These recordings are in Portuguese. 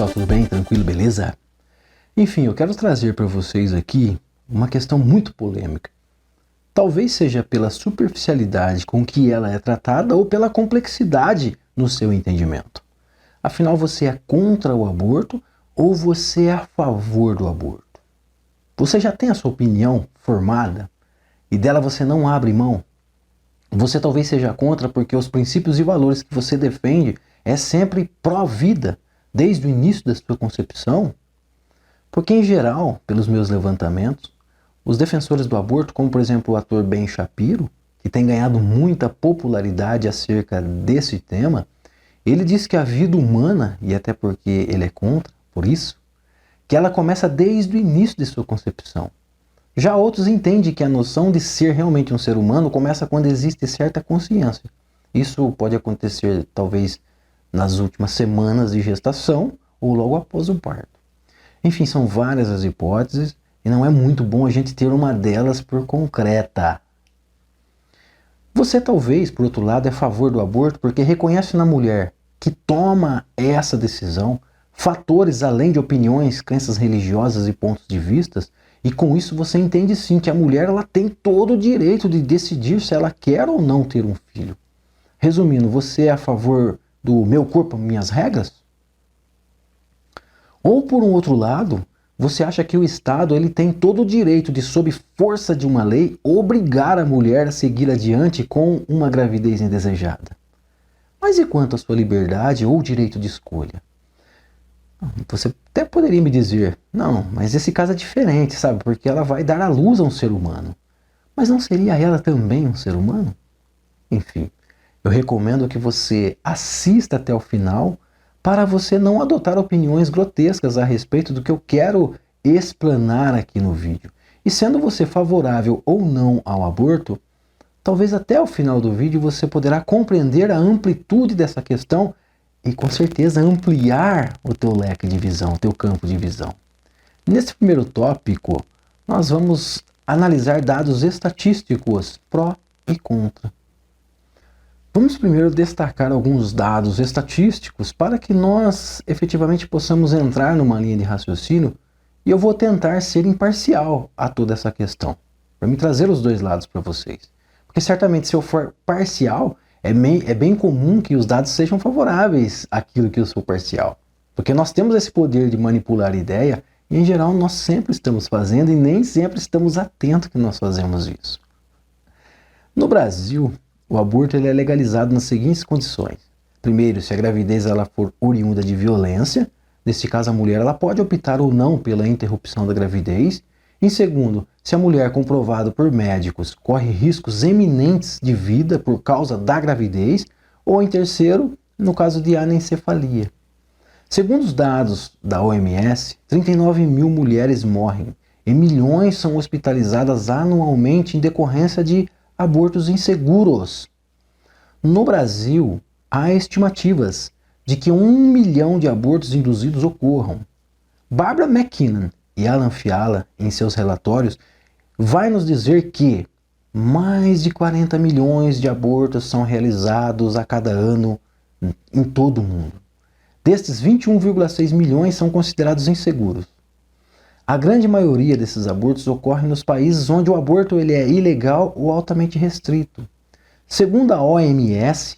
pessoal, tudo bem? Tranquilo, beleza? Enfim, eu quero trazer para vocês aqui uma questão muito polêmica. Talvez seja pela superficialidade com que ela é tratada ou pela complexidade no seu entendimento. Afinal, você é contra o aborto ou você é a favor do aborto? Você já tem a sua opinião formada e dela você não abre mão? Você talvez seja contra porque os princípios e valores que você defende é sempre pró-vida, desde o início da sua concepção? Porque, em geral, pelos meus levantamentos, os defensores do aborto, como por exemplo o ator Ben Shapiro, que tem ganhado muita popularidade acerca desse tema, ele diz que a vida humana, e até porque ele é contra, por isso, que ela começa desde o início de sua concepção. Já outros entendem que a noção de ser realmente um ser humano começa quando existe certa consciência. Isso pode acontecer, talvez, nas últimas semanas de gestação ou logo após o parto. Enfim, são várias as hipóteses e não é muito bom a gente ter uma delas por concreta. Você talvez, por outro lado, é a favor do aborto porque reconhece na mulher que toma essa decisão fatores além de opiniões, crenças religiosas e pontos de vista, e com isso você entende sim que a mulher ela tem todo o direito de decidir se ela quer ou não ter um filho. Resumindo, você é a favor do meu corpo, minhas regras? Ou por um outro lado, você acha que o Estado ele tem todo o direito de, sob força de uma lei, obrigar a mulher a seguir adiante com uma gravidez indesejada? Mas e quanto à sua liberdade ou direito de escolha? Você até poderia me dizer, não, mas esse caso é diferente, sabe? Porque ela vai dar à luz a um ser humano. Mas não seria ela também um ser humano? Enfim, eu recomendo que você assista até o final para você não adotar opiniões grotescas a respeito do que eu quero explanar aqui no vídeo. E sendo você favorável ou não ao aborto, talvez até o final do vídeo você poderá compreender a amplitude dessa questão e com certeza ampliar o teu leque de visão, o teu campo de visão. Nesse primeiro tópico, nós vamos analisar dados estatísticos pró e contra. Vamos primeiro destacar alguns dados estatísticos para que nós efetivamente possamos entrar numa linha de raciocínio e eu vou tentar ser imparcial a toda essa questão, para me trazer os dois lados para vocês. Porque certamente se eu for parcial, é bem comum que os dados sejam favoráveis àquilo que eu sou parcial. Porque nós temos esse poder de manipular a ideia e em geral nós sempre estamos fazendo e nem sempre estamos atentos que nós fazemos isso. No Brasil, o aborto ele é legalizado nas seguintes condições. Primeiro, se a gravidez ela for oriunda de violência, neste caso a mulher ela pode optar ou não pela interrupção da gravidez. Em segundo, se a mulher comprovado por médicos corre riscos eminentes de vida por causa da gravidez. Ou em terceiro, no caso de anencefalia. Segundo os dados da OMS, 39 mil mulheres morrem e milhões são hospitalizadas anualmente em decorrência de abortos inseguros. No Brasil, há estimativas de que 1 milhão de abortos induzidos ocorram. Barbara McKinnon e Alan Fiala, em seus relatórios, vai nos dizer que mais de 40 milhões de abortos são realizados a cada ano em todo o mundo. Destes, 21,6 milhões são considerados inseguros. A grande maioria desses abortos ocorre nos países onde o aborto ele é ilegal ou altamente restrito. Segundo a OMS,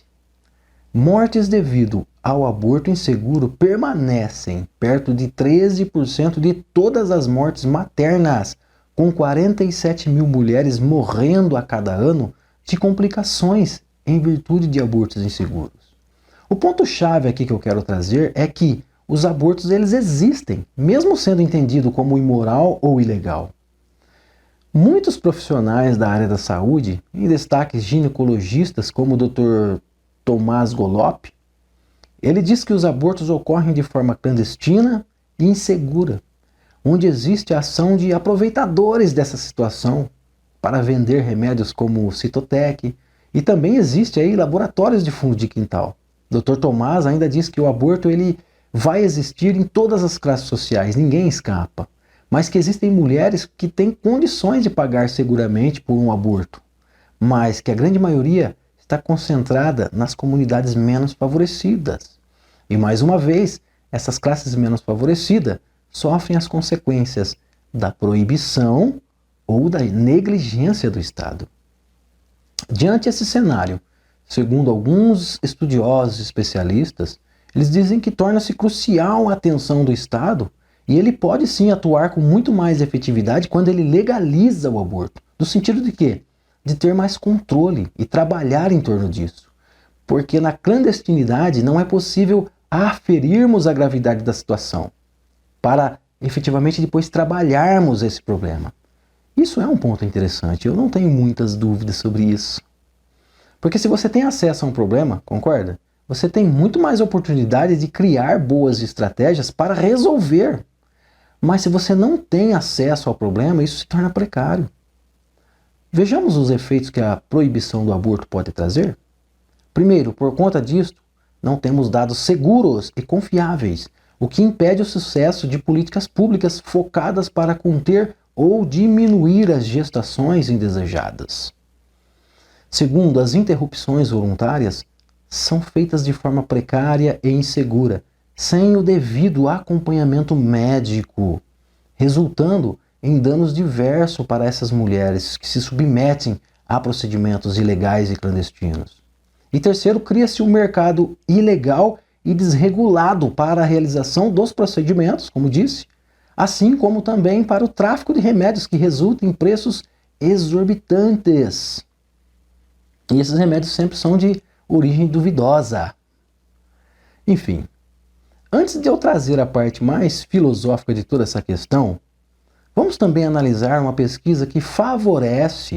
mortes devido ao aborto inseguro permanecem perto de 13% de todas as mortes maternas, com 47 mil mulheres morrendo a cada ano de complicações em virtude de abortos inseguros. O ponto-chave aqui que eu quero trazer é que os abortos eles existem, mesmo sendo entendido como imoral ou ilegal. Muitos profissionais da área da saúde, em destaque ginecologistas como o Dr. Tomás Golop, ele diz que os abortos ocorrem de forma clandestina e insegura, onde existe a ação de aproveitadores dessa situação para vender remédios como o Citotec, e também existe aí laboratórios de fundo de quintal. Dr. Tomás ainda diz que o aborto ele vai existir em todas as classes sociais, ninguém escapa, mas que existem mulheres que têm condições de pagar seguramente por um aborto, mas que a grande maioria está concentrada nas comunidades menos favorecidas. E mais uma vez, essas classes menos favorecidas sofrem as consequências da proibição ou da negligência do Estado. Diante desse cenário, segundo alguns estudiosos e especialistas, eles dizem que torna-se crucial a atenção do Estado e ele pode sim atuar com muito mais efetividade quando ele legaliza o aborto. No sentido de quê? De ter mais controle e trabalhar em torno disso. Porque na clandestinidade não é possível aferirmos a gravidade da situação para efetivamente depois trabalharmos esse problema. Isso é um ponto interessante, eu não tenho muitas dúvidas sobre isso. Porque se você tem acesso a um problema, concorda? Você tem muito mais oportunidade de criar boas estratégias para resolver. Mas se você não tem acesso ao problema, isso se torna precário. Vejamos os efeitos que a proibição do aborto pode trazer. Primeiro, por conta disso, não temos dados seguros e confiáveis, o que impede o sucesso de políticas públicas focadas para conter ou diminuir as gestações indesejadas. Segundo, as interrupções voluntárias são feitas de forma precária e insegura, sem o devido acompanhamento médico, resultando em danos diversos para essas mulheres que se submetem a procedimentos ilegais e clandestinos. E terceiro, cria-se um mercado ilegal e desregulado para a realização dos procedimentos, como disse, assim como também para o tráfico de remédios que resulta em preços exorbitantes. E esses remédios sempre são de origem duvidosa. Enfim, antes de eu trazer a parte mais filosófica de toda essa questão, vamos também analisar uma pesquisa que favorece,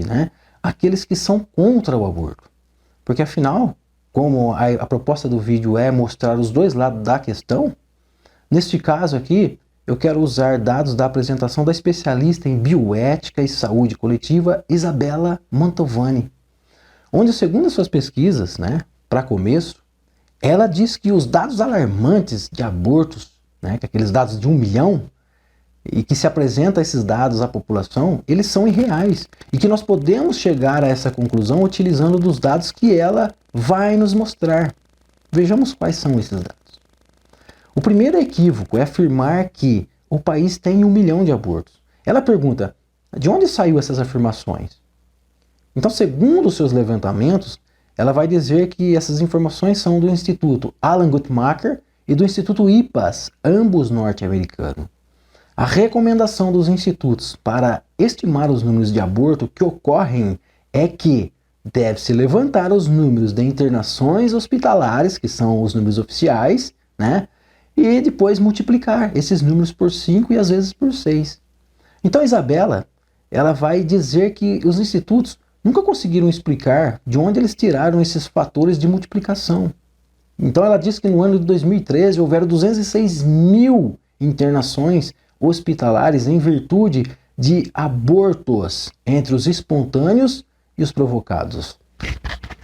aqueles que são contra o aborto. Porque afinal, como a proposta do vídeo é mostrar os dois lados da questão, neste caso aqui, eu quero usar dados da apresentação da especialista em bioética e saúde coletiva, Isabella Mantovani, onde, segundo as suas pesquisas, para começo, ela diz que os dados alarmantes de abortos, que aqueles dados de 1 milhão, e que se apresenta esses dados à população, eles são irreais, e que nós podemos chegar a essa conclusão utilizando dos dados que ela vai nos mostrar. Vejamos quais são esses dados. O primeiro equívoco é afirmar que o país tem 1 milhão de abortos. Ela pergunta, de onde saiu essas afirmações? Então, segundo os seus levantamentos, ela vai dizer que essas informações são do Instituto Alan Guttmacher e do Instituto IPAS, ambos norte-americanos. A recomendação dos institutos para estimar os números de aborto que ocorrem é que deve-se levantar os números de internações hospitalares, que são os números oficiais, e depois multiplicar esses números por 5 e às vezes por 6. Então, Isabella, ela vai dizer que os institutos nunca conseguiram explicar de onde eles tiraram esses fatores de multiplicação. Então, ela diz que no ano de 2013 houveram 206 mil internações hospitalares em virtude de abortos entre os espontâneos e os provocados.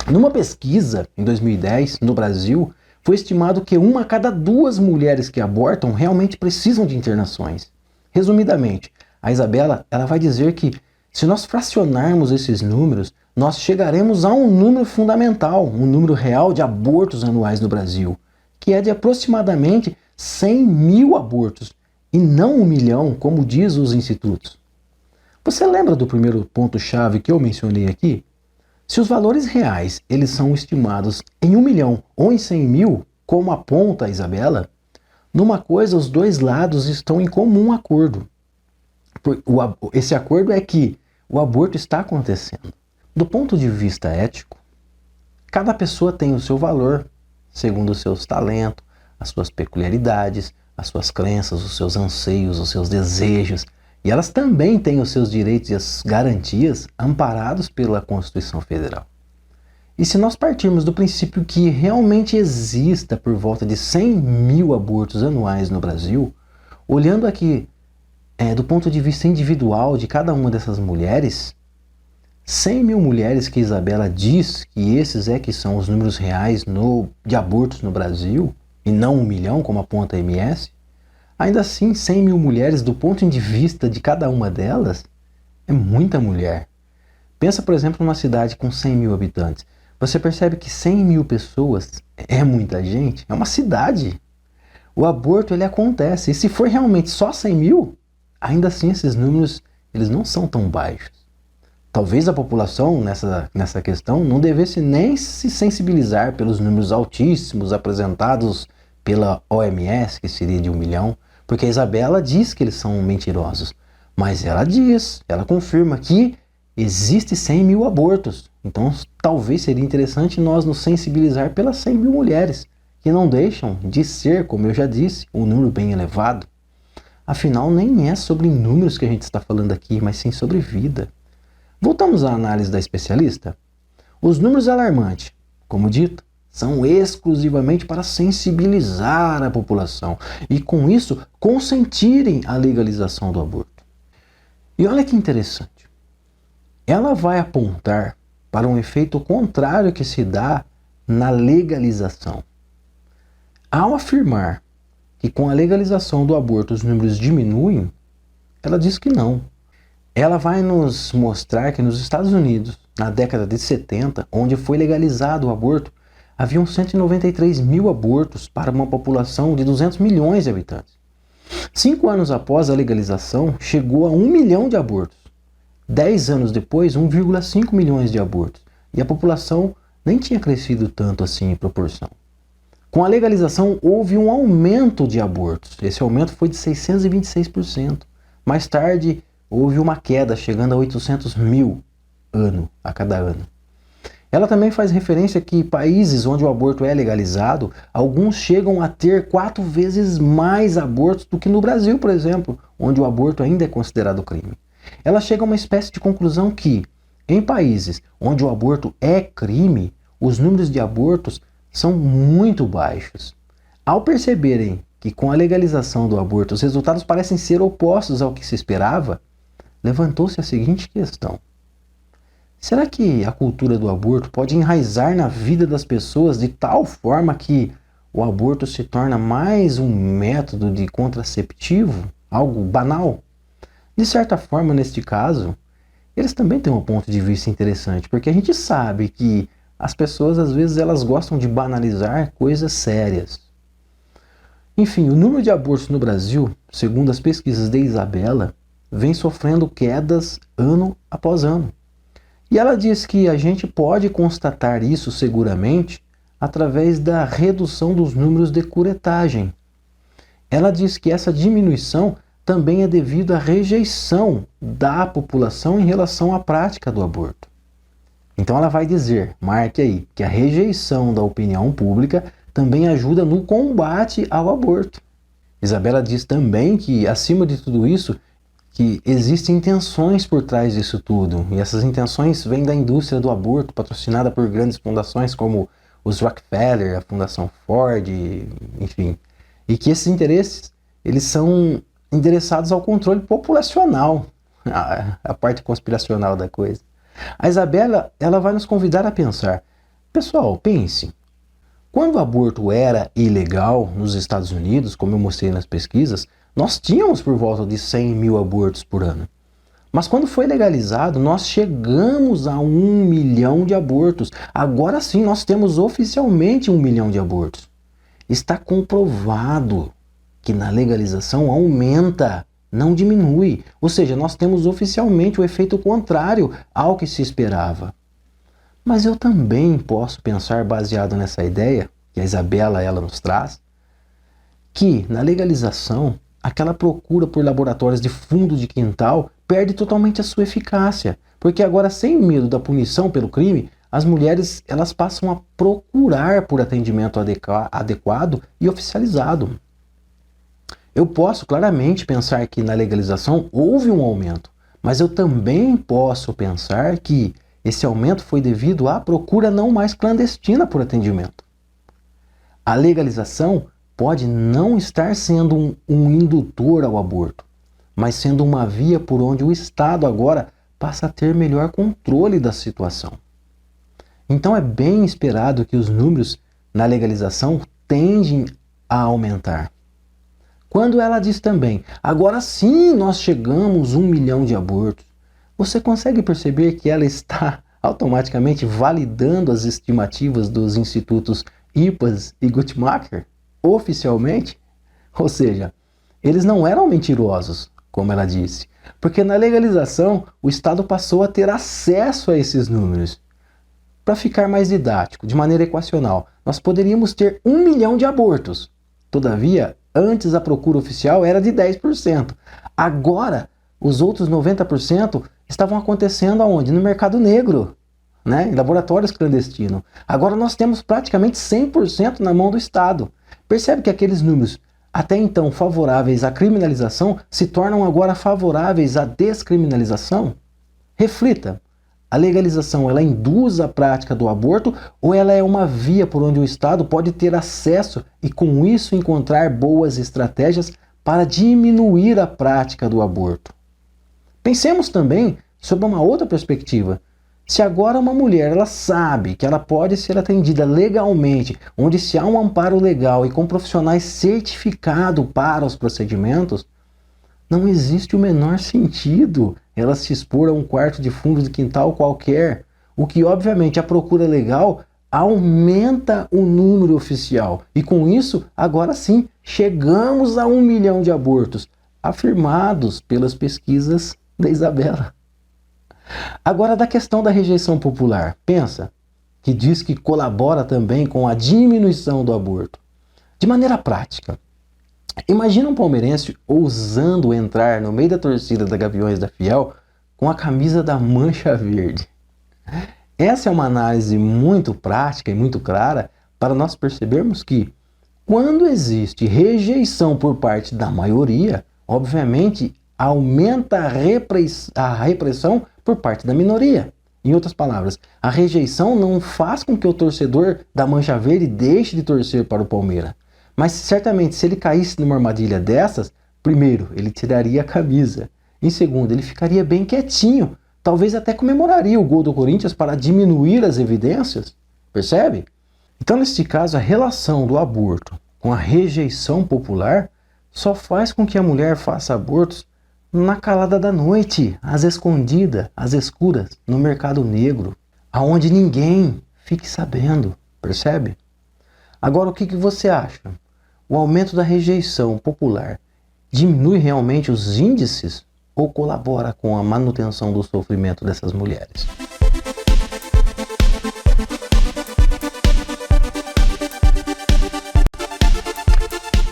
Numa pesquisa, em 2010, no Brasil, foi estimado que 1 a cada 2 mulheres que abortam realmente precisam de internações. Resumidamente, a Isabella ela vai dizer que se nós fracionarmos esses números, nós chegaremos a um número fundamental, um número real de abortos anuais no Brasil, que é de aproximadamente 100 mil abortos, e não 1 milhão, como diz os institutos. Você lembra do primeiro ponto-chave que eu mencionei aqui? Se os valores reais eles são estimados em 1 milhão ou em 100 mil, como aponta a Isabella, numa coisa os dois lados estão em comum acordo. Esse acordo é que o aborto está acontecendo. Do ponto de vista ético, cada pessoa tem o seu valor, segundo os seus talentos, as suas peculiaridades, as suas crenças, os seus anseios, os seus desejos, e elas também têm os seus direitos e as garantias amparados pela Constituição Federal. E se nós partirmos do princípio que realmente exista por volta de 100 mil abortos anuais no Brasil, olhando aqui do ponto de vista individual de cada uma dessas mulheres, 100 mil mulheres que Isabella diz que esses que são os números reais de abortos no Brasil, e não 1 milhão, como aponta a MS, ainda assim 100 mil mulheres, do ponto de vista de cada uma delas, é muita mulher. Pensa, por exemplo, numa cidade com 100 mil habitantes. Você percebe que 100 mil pessoas é muita gente? É uma cidade. o aborto ele acontece. E se for realmente só 100 mil, ainda assim esses números eles não são tão baixos. Talvez a população nessa questão não devesse nem se sensibilizar pelos números altíssimos apresentados pela OMS, que seria de 1 milhão, porque a Isabela diz que eles são mentirosos. Mas ela confirma que existe 100 mil abortos. Então talvez seria interessante nós nos sensibilizar pelas 100 mil mulheres, que não deixam de ser, como eu já disse, um número bem elevado. Afinal, nem é sobre números que a gente está falando aqui, mas sim sobre vida. Voltamos à análise da especialista. Os números alarmantes, como dito, são exclusivamente para sensibilizar a população e, com isso, consentirem a legalização do aborto. E olha que interessante. Ela vai apontar para um efeito contrário que se dá na legalização. Ao afirmar que com a legalização do aborto os números diminuem, ela diz que não. Ela vai nos mostrar que nos Estados Unidos, na década de 70, onde foi legalizado o aborto, haviam 193 mil abortos para uma população de 200 milhões de habitantes. 5 anos após a legalização, chegou a 1 milhão de abortos. 10 anos depois, 1,5 milhões de abortos. E a população nem tinha crescido tanto assim em proporção. Com a legalização, houve um aumento de abortos. Esse aumento foi de 626%. Mais tarde, houve uma queda, chegando a 800 mil a cada ano. Ela também faz referência que países onde o aborto é legalizado, alguns chegam a ter 4 vezes mais abortos do que no Brasil, por exemplo, onde o aborto ainda é considerado crime. Ela chega a uma espécie de conclusão que, em países onde o aborto é crime, os números de abortos são muito baixos. Ao perceberem que com a legalização do aborto os resultados parecem ser opostos ao que se esperava, levantou-se a seguinte questão: será que a cultura do aborto pode enraizar na vida das pessoas de tal forma que o aborto se torna mais um método de contraceptivo, algo banal? De certa forma, neste caso, eles também têm um ponto de vista interessante, porque a gente sabe que as pessoas às vezes elas gostam de banalizar coisas sérias. Enfim, o número de abortos no Brasil, segundo as pesquisas de Isabela, vem sofrendo quedas ano após ano. E ela diz que a gente pode constatar isso seguramente através da redução dos números de curetagem. Ela diz que essa diminuição também é devido à rejeição da população em relação à prática do aborto. Então ela vai dizer, marque aí, que a rejeição da opinião pública também ajuda no combate ao aborto. Isabela diz também que, acima de tudo isso, que existem intenções por trás disso tudo, e essas intenções vêm da indústria do aborto, patrocinada por grandes fundações como os Rockefeller, a Fundação Ford, enfim, e que esses interesses, eles são endereçados ao controle populacional, a parte conspiracional da coisa. A Isabela, ela vai nos convidar a pensar, pessoal, pense, quando o aborto era ilegal nos Estados Unidos, como eu mostrei nas pesquisas, nós tínhamos por volta de 100 mil abortos por ano. Mas quando foi legalizado, nós chegamos a 1 milhão de abortos. Agora sim, nós temos oficialmente 1 milhão de abortos. Está comprovado que na legalização aumenta, não diminui. Ou seja, nós temos oficialmente o efeito contrário ao que se esperava. Mas eu também posso pensar, baseado nessa ideia, que a Isabela ela nos traz, que na legalização, aquela procura por laboratórios de fundo de quintal perde totalmente a sua eficácia, porque agora, sem medo da punição pelo crime, as mulheres elas passam a procurar por atendimento adequado e oficializado. Eu posso claramente pensar que na legalização houve um aumento, mas eu também posso pensar que esse aumento foi devido à procura não mais clandestina por atendimento. A legalização pode não estar sendo um indutor ao aborto, mas sendo uma via por onde o Estado agora passa a ter melhor controle da situação. Então é bem esperado que os números na legalização tendem a aumentar. Quando ela diz também, agora sim nós chegamos a 1 milhão de abortos, você consegue perceber que ela está automaticamente validando as estimativas dos institutos IPAS e Guttmacher? Oficialmente? Ou seja, eles não eram mentirosos, como ela disse, porque na legalização o Estado passou a ter acesso a esses números. Para ficar mais didático, de maneira equacional, nós poderíamos ter 1 milhão de abortos. Todavia, antes a procura oficial era de 10%. Agora, os outros 90% estavam acontecendo aonde? No mercado negro, né? Em laboratórios clandestinos. Agora nós temos praticamente 100% na mão do Estado. Percebe que aqueles números até então favoráveis à criminalização se tornam agora favoráveis à descriminalização? Reflita. A legalização, ela induz a prática do aborto ou ela é uma via por onde o Estado pode ter acesso e com isso encontrar boas estratégias para diminuir a prática do aborto? Pensemos também sobre uma outra perspectiva. Se agora uma mulher ela sabe que ela pode ser atendida legalmente, onde se há um amparo legal e com profissionais certificados para os procedimentos, não existe o menor sentido ela se expor a um quarto de fundo de quintal qualquer, o que obviamente a procura legal aumenta o número oficial. E com isso, agora sim, chegamos a 1 milhão de abortos, afirmados pelas pesquisas da Isabela. Agora da questão da rejeição popular, pensa, que diz que colabora também com a diminuição do aborto. De maneira prática, imagina um palmeirense ousando entrar no meio da torcida da Gaviões da Fiel com a camisa da Mancha Verde. Essa é uma análise muito prática e muito clara para nós percebermos que quando existe rejeição por parte da maioria, obviamente aumenta a repressão por parte da minoria. Em outras palavras, a rejeição não faz com que o torcedor da Mancha Verde deixe de torcer para o Palmeiras. Mas certamente se ele caísse numa armadilha dessas, primeiro, ele tiraria a camisa. Em segundo, ele ficaria bem quietinho. Talvez até comemoraria o gol do Corinthians para diminuir as evidências. Percebe? Então, neste caso, a relação do aborto com a rejeição popular só faz com que a mulher faça abortos na calada da noite, às escondidas, às escuras, no mercado negro, aonde ninguém fique sabendo. Percebe? Agora, o que você acha? O aumento da rejeição popular diminui realmente os índices ou colabora com a manutenção do sofrimento dessas mulheres?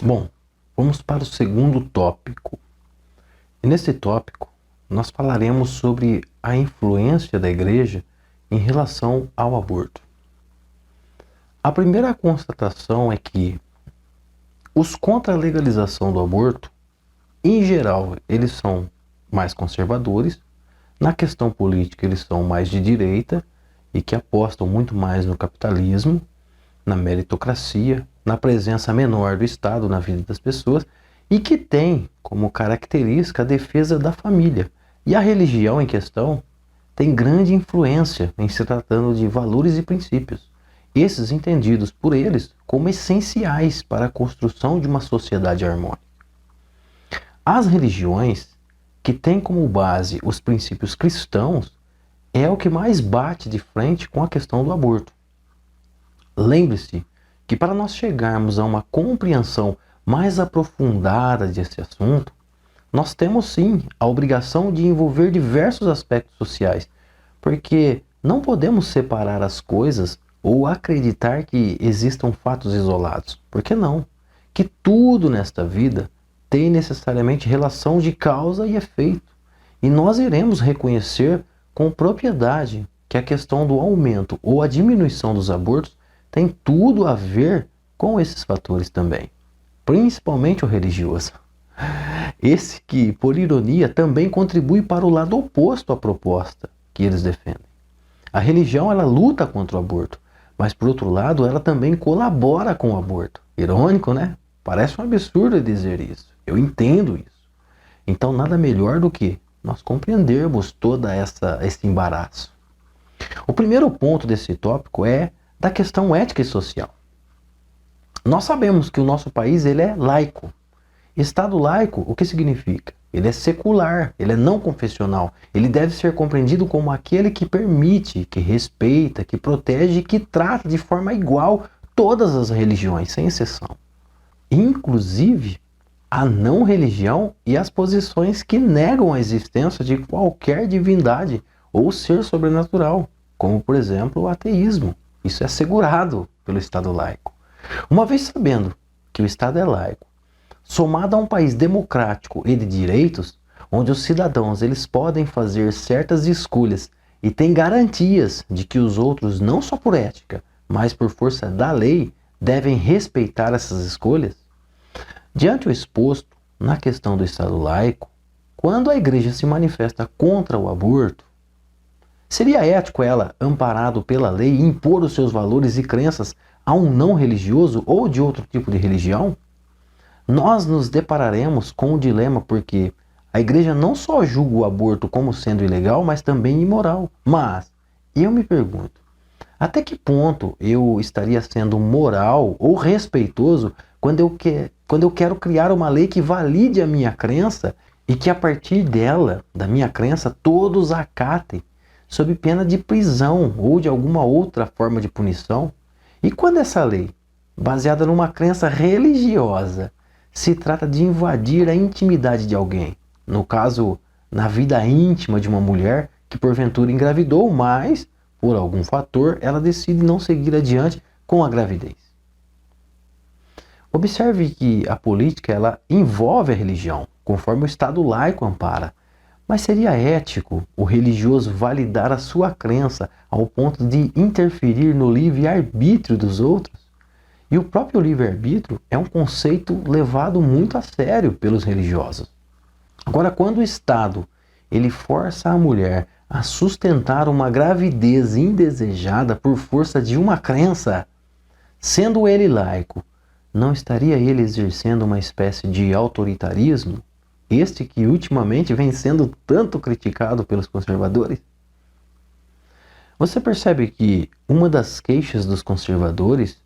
Bom, vamos para o segundo tópico. E nesse tópico, nós falaremos sobre a influência da igreja em relação ao aborto. A primeira constatação é que os contra a legalização do aborto, em geral, eles são mais conservadores. Na questão política, eles são mais de direita e que apostam muito mais no capitalismo, na meritocracia, na presença menor do Estado na vida das pessoas e que tem como característica a defesa da família. E a religião em questão tem grande influência em se tratando de valores e princípios. Esses entendidos por eles como essenciais para a construção de uma sociedade harmônica. As religiões que têm como base os princípios cristãos é o que mais bate de frente com a questão do aborto. Lembre-se que para nós chegarmos a uma compreensão mais aprofundada desse assunto, nós temos sim a obrigação de envolver diversos aspectos sociais, porque não podemos separar as coisas ou acreditar que existam fatos isolados. Por que não? Que tudo nesta vida tem necessariamente relação de causa e efeito. E nós iremos reconhecer com propriedade que a questão do aumento ou a diminuição dos abortos tem tudo a ver com esses fatores também. Principalmente o religioso. Esse que, por ironia, também contribui para o lado oposto à proposta que eles defendem. A religião, ela luta contra o aborto, mas por outro lado, ela também colabora com o aborto. Irônico, né? Parece um absurdo dizer isso. Eu entendo isso. Então, nada melhor do que nós compreendermos toda esse embaraço. O primeiro ponto desse tópico é da questão ética e social. Nós sabemos que o nosso país ele é laico. Estado laico, o que significa? Ele é secular, ele é não confessional. Ele deve ser compreendido como aquele que permite, que respeita, que protege e que trata de forma igual todas as religiões, sem exceção. Inclusive a não religião e as posições que negam a existência de qualquer divindade ou ser sobrenatural, como por exemplo o ateísmo. Isso é assegurado pelo Estado laico. Uma vez sabendo que o Estado é laico, somado a um país democrático e de direitos, onde os cidadãos eles podem fazer certas escolhas e têm garantias de que os outros, não só por ética, mas por força da lei, devem respeitar essas escolhas, diante o exposto na questão do Estado laico, quando a Igreja se manifesta contra o aborto, seria ético ela, amparado pela lei, impor os seus valores e crenças a um não religioso ou de outro tipo de religião? Nós nos depararemos com o dilema porque a Igreja não só julga o aborto como sendo ilegal, mas também imoral. Mas eu me pergunto, até que ponto eu estaria sendo moral ou respeitoso quando eu quero criar uma lei que valide a minha crença e que a partir dela, da minha crença, todos acatem, sob pena de prisão ou de alguma outra forma de punição? E quando essa lei, baseada numa crença religiosa, se trata de invadir a intimidade de alguém, no caso, na vida íntima de uma mulher que porventura engravidou, mas, por algum fator, ela decide não seguir adiante com a gravidez. Observe que a política ela envolve a religião, conforme o Estado laico ampara. Mas seria ético o religioso validar a sua crença ao ponto de interferir no livre-arbítrio dos outros? E o próprio livre-arbítrio é um conceito levado muito a sério pelos religiosos. Agora, quando o Estado ele força a mulher a sustentar uma gravidez indesejada por força de uma crença, sendo ele laico, não estaria ele exercendo uma espécie de autoritarismo? Este que ultimamente vem sendo tanto criticado pelos conservadores? Você percebe que uma das queixas dos conservadores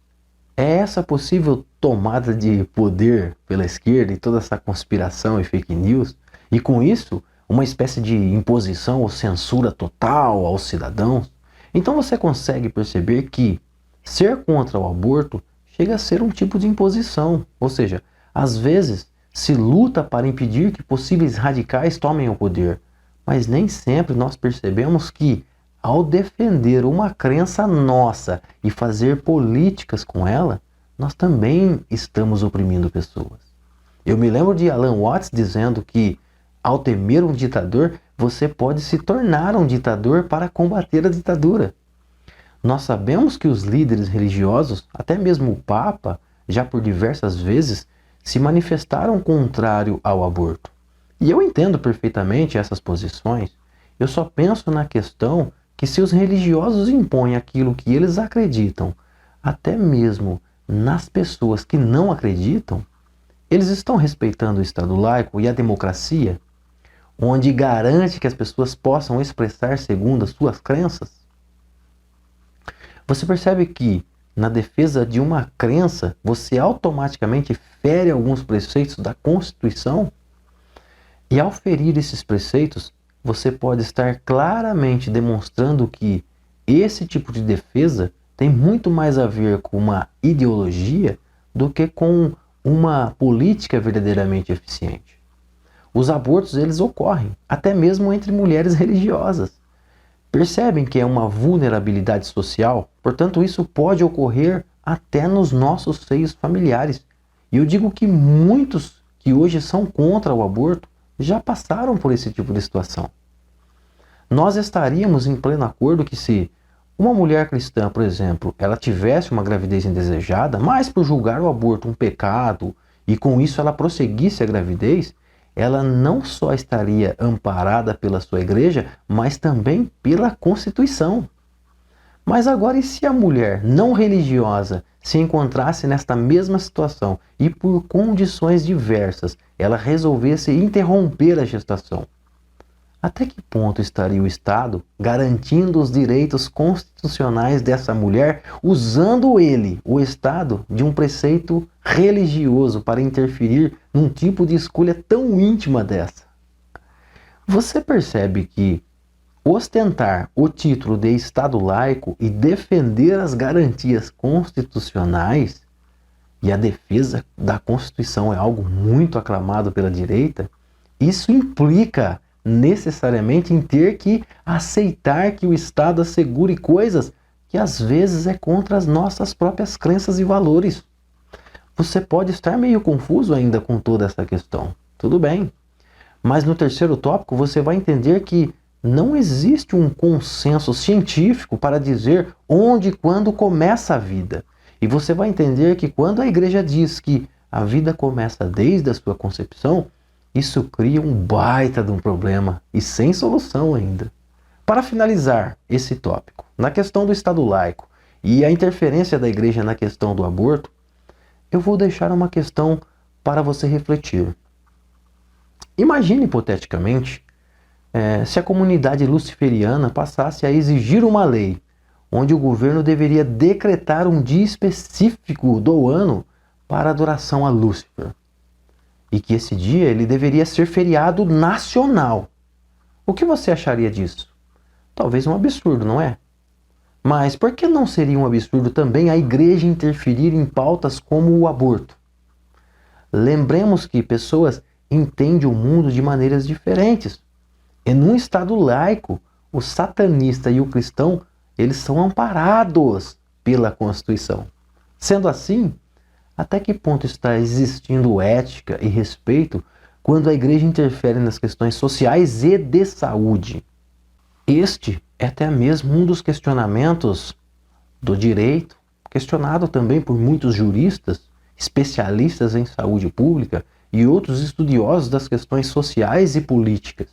é essa possível tomada de poder pela esquerda e toda essa conspiração e fake news, e com isso uma espécie de imposição ou censura total aos cidadãos? Então você consegue perceber que ser contra o aborto chega a ser um tipo de imposição, ou seja, às vezes se luta para impedir que possíveis radicais tomem o poder, mas nem sempre nós percebemos que, ao defender uma crença nossa e fazer políticas com ela, nós também estamos oprimindo pessoas. Eu me lembro de Alan Watts dizendo que, ao temer um ditador, você pode se tornar um ditador para combater a ditadura. Nós sabemos que os líderes religiosos, até mesmo o Papa, já por diversas vezes, se manifestaram contrário ao aborto. E eu entendo perfeitamente essas posições. Eu só penso na questão que se os religiosos impõem aquilo que eles acreditam, até mesmo nas pessoas que não acreditam, eles estão respeitando o Estado laico e a democracia, onde garante que as pessoas possam expressar segundo as suas crenças? Você percebe que, na defesa de uma crença, você automaticamente fere alguns preceitos da Constituição? E ao ferir esses preceitos, você pode estar claramente demonstrando que esse tipo de defesa tem muito mais a ver com uma ideologia do que com uma política verdadeiramente eficiente. Os abortos, eles ocorrem, até mesmo entre mulheres religiosas. Percebem que é uma vulnerabilidade social? Portanto, isso pode ocorrer até nos nossos seios familiares. E eu digo que muitos que hoje são contra o aborto já passaram por esse tipo de situação. Nós estaríamos em pleno acordo que se uma mulher cristã, por exemplo, ela tivesse uma gravidez indesejada, mas por julgar o aborto um pecado e com isso ela prosseguisse a gravidez, ela não só estaria amparada pela sua igreja, mas também pela Constituição. Mas agora, e se a mulher não religiosa se encontrasse nesta mesma situação e por condições diversas ela resolvesse interromper a gestação? Até que ponto estaria o Estado garantindo os direitos constitucionais dessa mulher, usando ele, o Estado, de um preceito religioso para interferir num tipo de escolha tão íntima dessa? Você percebe que ostentar o título de Estado laico e defender as garantias constitucionais e a defesa da Constituição é algo muito aclamado pela direita, isso implica necessariamente em ter que aceitar que o Estado assegure coisas que às vezes é contra as nossas próprias crenças e valores. Você pode estar meio confuso ainda com toda essa questão. Tudo bem. Mas no terceiro tópico você vai entender que não existe um consenso científico para dizer onde e quando começa a vida. E você vai entender que quando a igreja diz que a vida começa desde a sua concepção, isso cria um baita de um problema e sem solução ainda. Para finalizar esse tópico, na questão do Estado laico e a interferência da igreja na questão do aborto, eu vou deixar uma questão para você refletir. Imagine hipoteticamente se a comunidade luciferiana passasse a exigir uma lei onde o governo deveria decretar um dia específico do ano para adoração a Lúcifer. E que esse dia ele deveria ser feriado nacional. O que você acharia disso? Talvez um absurdo, não é? Mas por que não seria um absurdo também a igreja interferir em pautas como o aborto? Lembremos que pessoas entendem o mundo de maneiras diferentes. E num Estado laico, o satanista e o cristão, eles são amparados pela Constituição. Sendo assim, até que ponto está existindo ética e respeito quando a igreja interfere nas questões sociais e de saúde? Este é até mesmo um dos questionamentos do direito, questionado também por muitos juristas, especialistas em saúde pública e outros estudiosos das questões sociais e políticas.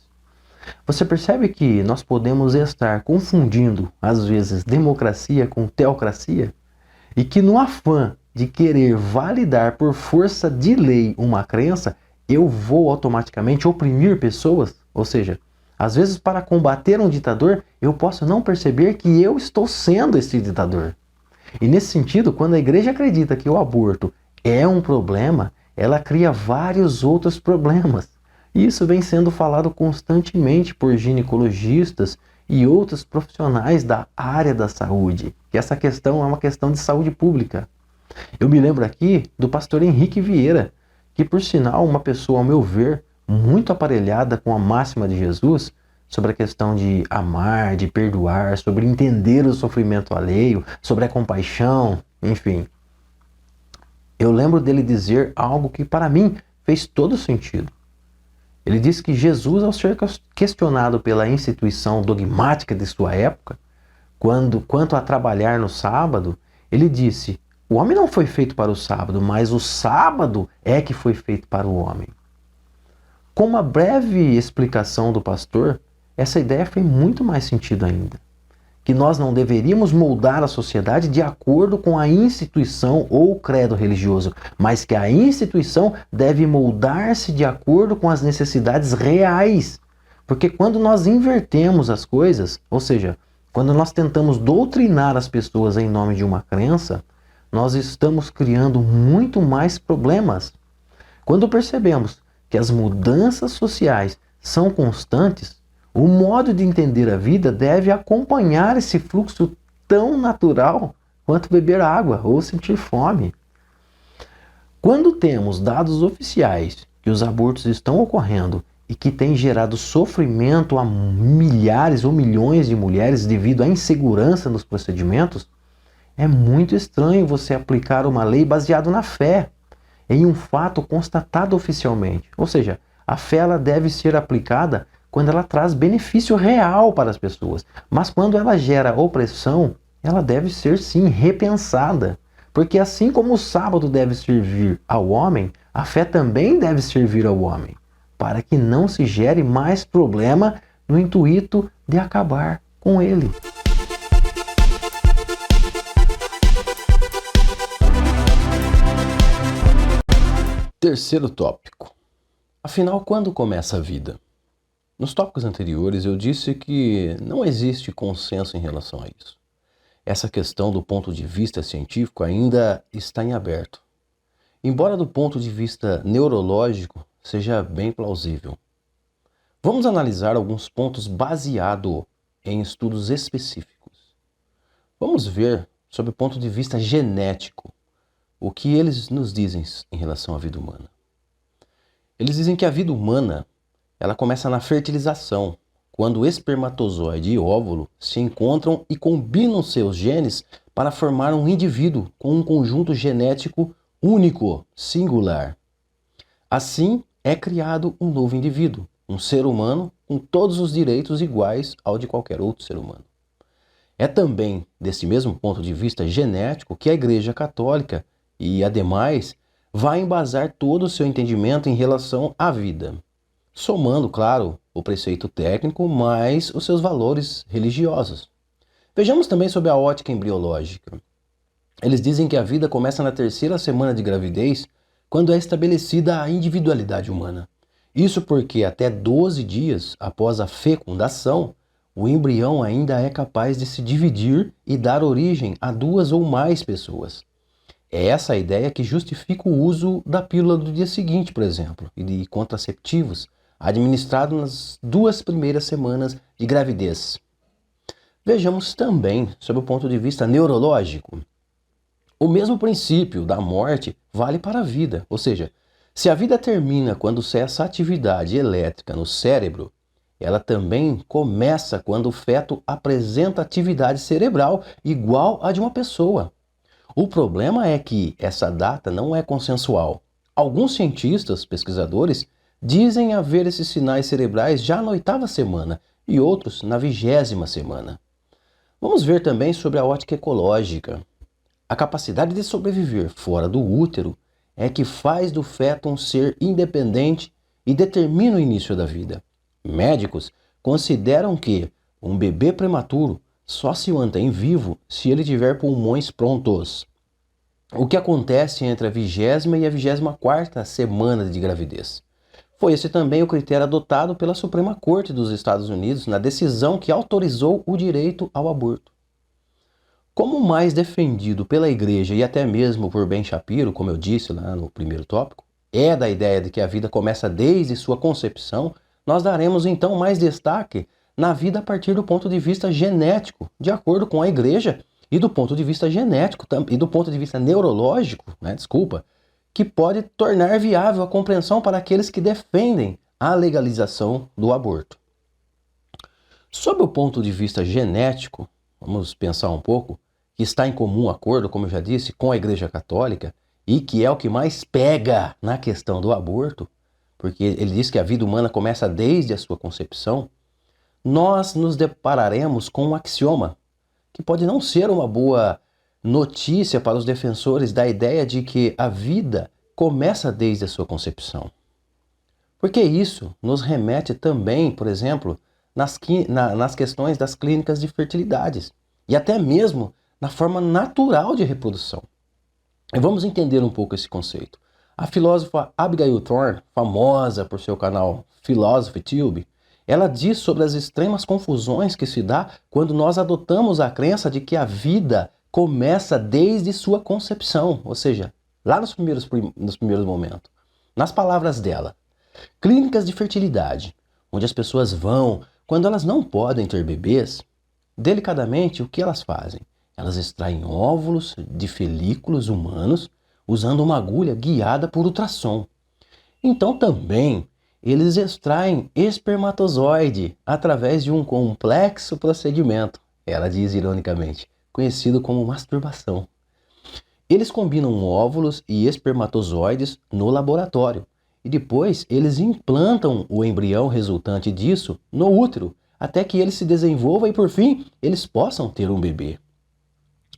Você percebe que nós podemos estar confundindo, às vezes, democracia com teocracia? E que no afã de querer validar por força de lei uma crença, eu vou automaticamente oprimir pessoas? Ou seja, às vezes para combater um ditador, eu posso não perceber que eu estou sendo esse ditador. E nesse sentido, quando a igreja acredita que o aborto é um problema, ela cria vários outros problemas. E isso vem sendo falado constantemente por ginecologistas e outros profissionais da área da saúde, que essa questão é uma questão de saúde pública. Eu me lembro aqui do pastor Henrique Vieira, que por sinal uma pessoa, ao meu ver, muito aparelhada com a máxima de Jesus, sobre a questão de amar, de perdoar, sobre entender o sofrimento alheio, sobre a compaixão, enfim. Eu lembro dele dizer algo que para mim fez todo sentido. Ele disse que Jesus, ao ser questionado pela instituição dogmática de sua época, quanto a trabalhar no sábado, ele disse: o homem não foi feito para o sábado, mas o sábado é que foi feito para o homem. Com uma breve explicação do pastor, essa ideia fez muito mais sentido ainda. Que nós não deveríamos moldar a sociedade de acordo com a instituição ou o credo religioso, mas que a instituição deve moldar-se de acordo com as necessidades reais. Porque quando nós invertemos as coisas, ou seja, quando nós tentamos doutrinar as pessoas em nome de uma crença, nós estamos criando muito mais problemas. Quando percebemos que as mudanças sociais são constantes, o modo de entender a vida deve acompanhar esse fluxo tão natural quanto beber água ou sentir fome. Quando temos dados oficiais que os abortos estão ocorrendo e que têm gerado sofrimento a milhares ou milhões de mulheres devido à insegurança nos procedimentos, é muito estranho você aplicar uma lei baseada na fé, em um fato constatado oficialmente. Ou seja, a fé ela deve ser aplicada quando ela traz benefício real para as pessoas. Mas quando ela gera opressão, ela deve ser sim repensada. Porque assim como o sábado deve servir ao homem, a fé também deve servir ao homem, para que não se gere mais problema no intuito de acabar com ele. Terceiro tópico. Afinal, quando começa a vida? Nos tópicos anteriores eu disse que não existe consenso em relação a isso. Essa questão do ponto de vista científico ainda está em aberto. Embora do ponto de vista neurológico seja bem plausível. Vamos analisar alguns pontos baseados em estudos específicos. Vamos ver sob o ponto de vista genético o que eles nos dizem em relação à vida humana? Eles dizem que a vida humana, ela começa na fertilização, quando o espermatozoide e óvulo se encontram e combinam seus genes para formar um indivíduo com um conjunto genético único, singular. Assim, é criado um novo indivíduo, um ser humano com todos os direitos iguais ao de qualquer outro ser humano. É também desse mesmo ponto de vista genético que a Igreja Católica e, ademais, vai embasar todo o seu entendimento em relação à vida, somando, claro, o preceito técnico mais os seus valores religiosos. Vejamos também sobre a ótica embriológica. Eles dizem que a vida começa na terceira semana de gravidez, quando é estabelecida a individualidade humana. Isso porque até 12 dias após a fecundação, o embrião ainda é capaz de se dividir e dar origem a 2 ou mais pessoas. É essa a ideia que justifica o uso da pílula do dia seguinte, por exemplo, e de contraceptivos, administrado nas 2 primeiras semanas de gravidez. Vejamos também sobre o ponto de vista neurológico. O mesmo princípio da morte vale para a vida, ou seja, se a vida termina quando cessa a atividade elétrica no cérebro, ela também começa quando o feto apresenta atividade cerebral igual à de uma pessoa. O problema é que essa data não é consensual. Alguns cientistas, pesquisadores, dizem haver esses sinais cerebrais já na 8ª semana e outros na 20ª semana. Vamos ver também sobre a ótica ecológica. A capacidade de sobreviver fora do útero é que faz do feto um ser independente e determina o início da vida. Médicos consideram que um bebê prematuro só se mantém vivo se ele tiver pulmões prontos. O que acontece entre a 20ª e a 24ª semana de gravidez. Foi esse também o critério adotado pela Suprema Corte dos Estados Unidos na decisão que autorizou o direito ao aborto. Como mais defendido pela Igreja e até mesmo por Ben Shapiro, como eu disse lá no primeiro tópico, é da ideia de que a vida começa desde sua concepção, nós daremos então mais destaque na vida a partir do ponto de vista genético, de acordo com a Igreja, e do ponto de vista genético e do ponto de vista neurológico, que pode tornar viável a compreensão para aqueles que defendem a legalização do aborto. Sob o ponto de vista genético, vamos pensar um pouco, que está em comum acordo, como eu já disse, com a Igreja Católica, e que é o que mais pega na questão do aborto, porque ele diz que a vida humana começa desde a sua concepção, nós nos depararemos com um axioma, que pode não ser uma boa notícia para os defensores da ideia de que a vida começa desde a sua concepção. Porque isso nos remete também, por exemplo, nas questões das clínicas de fertilidade e até mesmo na forma natural de reprodução. E vamos entender um pouco esse conceito. A filósofa Abigail Thorne, famosa por seu canal Philosophy Tube, ela diz sobre as extremas confusões que se dá quando nós adotamos a crença de que a vida começa desde sua concepção, ou seja, lá nos primeiros momentos. Nas palavras dela, clínicas de fertilidade, onde as pessoas vão quando elas não podem ter bebês, delicadamente o que elas fazem? Elas extraem óvulos de folículos humanos usando uma agulha guiada por ultrassom. Então também eles extraem espermatozoide através de um complexo procedimento, ela diz ironicamente, conhecido como masturbação. Eles combinam óvulos e espermatozoides no laboratório e depois eles implantam o embrião resultante disso no útero, até que ele se desenvolva e por fim eles possam ter um bebê.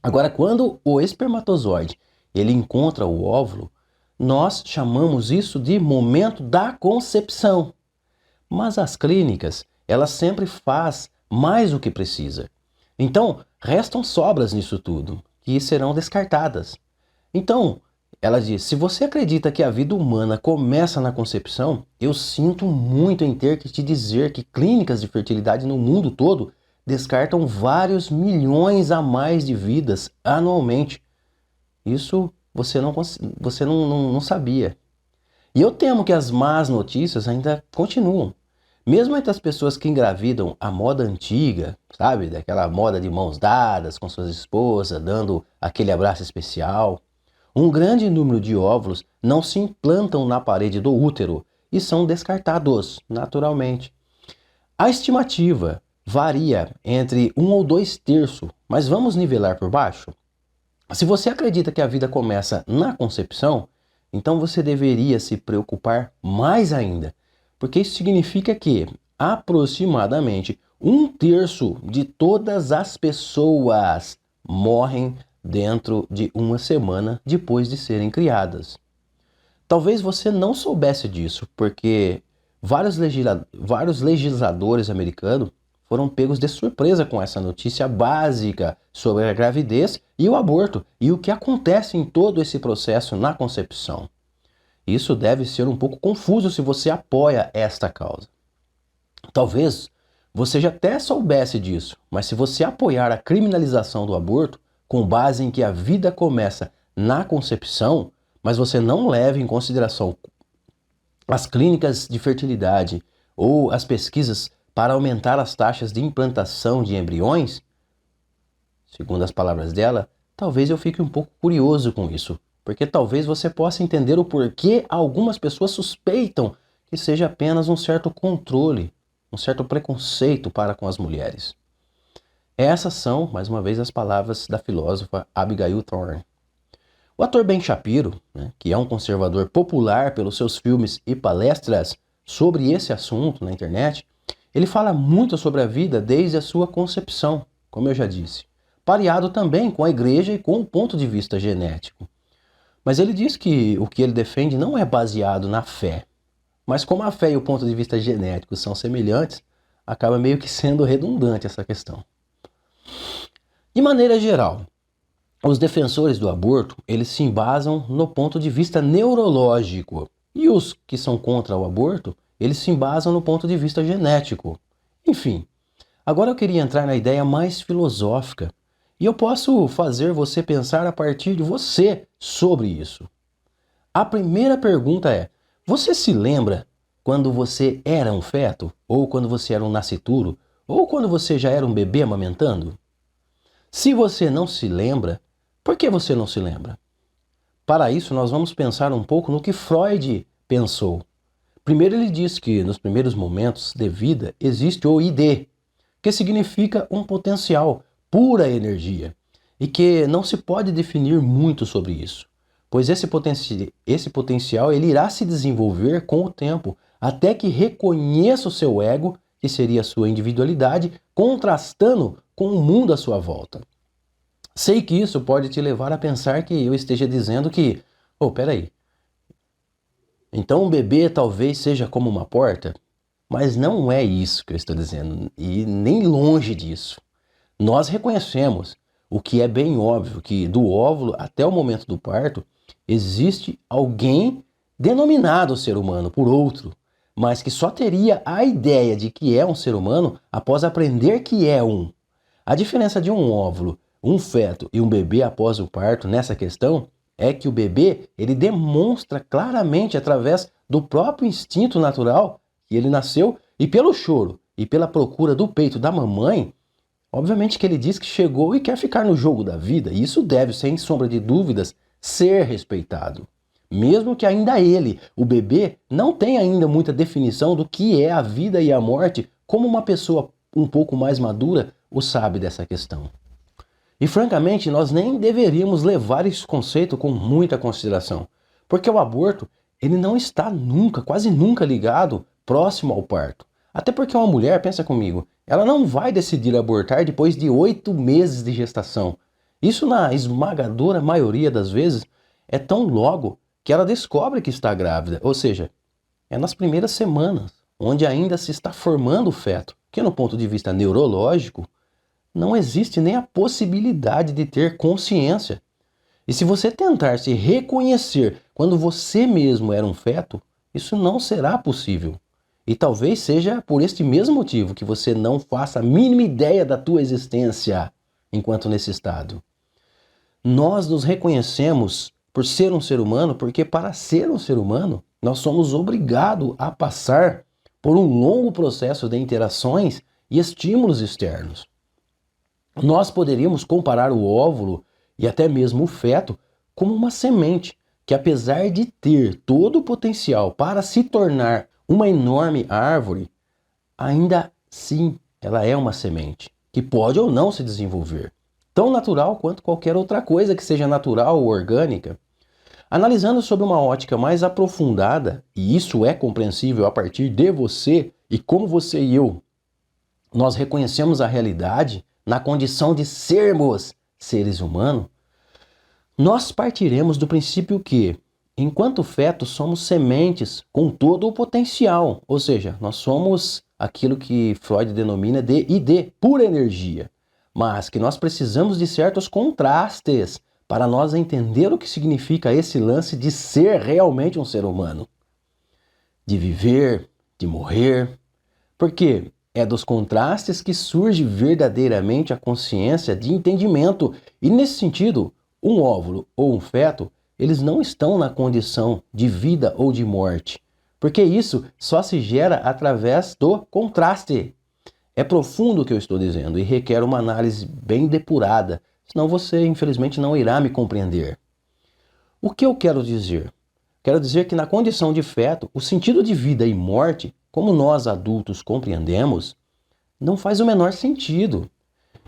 Agora, quando o espermatozoide ele encontra o óvulo, nós chamamos isso de momento da concepção. Mas as clínicas, elas sempre fazem mais do que precisa. Então, restam sobras nisso tudo, que serão descartadas. Então, ela diz, se você acredita que a vida humana começa na concepção, eu sinto muito em ter que te dizer que clínicas de fertilidade no mundo todo descartam vários milhões a mais de vidas anualmente. Isso você não sabia. E eu temo que as más notícias ainda continuam. Mesmo entre as pessoas que engravidam a moda antiga, sabe? Daquela moda de mãos dadas com suas esposas, dando aquele abraço especial. um grande número de óvulos não se implantam na parede do útero e são descartados naturalmente. A estimativa varia entre 1 ou 2/3, mas vamos nivelar por baixo? Se você acredita que a vida começa na concepção, então você deveria se preocupar mais ainda, porque isso significa que aproximadamente 1/3 de todas as pessoas morrem dentro de uma semana depois de serem criadas. Talvez você não soubesse disso, porque vários legisladores americanos foram pegos de surpresa com essa notícia básica sobre a gravidez e o aborto e o que acontece em todo esse processo na concepção. Isso deve ser um pouco confuso se você apoia esta causa. Talvez você já até soubesse disso, mas se você apoiar a criminalização do aborto com base em que a vida começa na concepção, mas você não leva em consideração as clínicas de fertilidade ou as pesquisas para aumentar as taxas de implantação de embriões, segundo as palavras dela, talvez eu fique um pouco curioso com isso, porque talvez você possa entender o porquê algumas pessoas suspeitam que seja apenas um certo controle, um certo preconceito para com as mulheres. Essas são, mais uma vez, as palavras da filósofa Abigail Thorne. O ator Ben Shapiro, que é um conservador popular pelos seus filmes e palestras sobre esse assunto na internet, ele fala muito sobre a vida desde a sua concepção, como eu já disse, pareado também com a igreja e com o ponto de vista genético. Mas ele diz que o que ele defende não é baseado na fé. Mas como a fé e o ponto de vista genético são semelhantes, acaba meio que sendo redundante essa questão. De maneira geral, os defensores do aborto, eles se embasam no ponto de vista neurológico. E os que são contra o aborto, eles se embasam no ponto de vista genético. Enfim, agora eu queria entrar na ideia mais filosófica. E eu posso fazer você pensar a partir de você sobre isso. A primeira pergunta é: você se lembra quando você era um feto? Ou quando você era um nascituro? Ou quando você já era um bebê amamentando? Se você não se lembra, por que você não se lembra? Para isso, nós vamos pensar um pouco no que Freud pensou. Primeiro, ele diz que nos primeiros momentos de vida existe o ID, que significa um potencial, pura energia, e que não se pode definir muito sobre isso, pois esse potencial ele irá se desenvolver com o tempo, até que reconheça o seu ego, que seria a sua individualidade, contrastando com o mundo à sua volta. Sei que isso pode te levar a pensar que eu esteja dizendo que, peraí, então um bebê talvez seja como uma porta? Mas não é isso que eu estou dizendo, e nem longe disso. Nós reconhecemos, o que é bem óbvio, que do óvulo até o momento do parto, existe alguém denominado ser humano por outro, mas que só teria a ideia de que é um ser humano após aprender que é um. A diferença de um óvulo, um feto e um bebê após o parto nessa questão é que o bebê ele demonstra claramente através do próprio instinto natural que ele nasceu e pelo choro e pela procura do peito da mamãe, obviamente que ele diz que chegou e quer ficar no jogo da vida, e isso deve, sem sombra de dúvidas, ser respeitado. Mesmo que ainda ele, o bebê, não tenha ainda muita definição do que é a vida e a morte, como uma pessoa um pouco mais madura o sabe dessa questão. E francamente, nós nem deveríamos levar esse conceito com muita consideração, porque o aborto, ele não está nunca, quase nunca ligado próximo ao parto. Até porque uma mulher, pensa comigo, ela não vai decidir abortar depois de 8 meses de gestação. Isso, na esmagadora maioria das vezes, é tão logo que ela descobre que está grávida. Ou seja, é nas primeiras semanas, onde ainda se está formando o feto, que no ponto de vista neurológico, não existe nem a possibilidade de ter consciência. E se você tentar se reconhecer quando você mesmo era um feto, isso não será possível. E talvez seja por este mesmo motivo que você não faça a mínima ideia da tua existência enquanto nesse estado. Nós nos reconhecemos por ser um ser humano, porque para ser um ser humano, nós somos obrigados a passar por um longo processo de interações e estímulos externos. Nós poderíamos comparar o óvulo e até mesmo o feto como uma semente, que apesar de ter todo o potencial para se tornar uma enorme árvore, ainda assim ela é uma semente, que pode ou não se desenvolver, tão natural quanto qualquer outra coisa que seja natural ou orgânica. Analisando sob uma ótica mais aprofundada, e isso é compreensível a partir de você e como você e eu, nós reconhecemos a realidade na condição de sermos seres humanos, nós partiremos do princípio que, enquanto fetos, somos sementes com todo o potencial, ou seja, nós somos aquilo que Freud denomina de ID, pura energia, mas que nós precisamos de certos contrastes para nós entender o que significa esse lance de ser realmente um ser humano, de viver, de morrer, porque é dos contrastes que surge verdadeiramente a consciência de entendimento, e nesse sentido, um óvulo ou um feto, eles não estão na condição de vida ou de morte, porque isso só se gera através do contraste. É profundo o que eu estou dizendo e requer uma análise bem depurada, senão você, infelizmente, não irá me compreender. O que eu quero dizer? Quero dizer que na condição de feto, o sentido de vida e morte, como nós adultos compreendemos, não faz o menor sentido.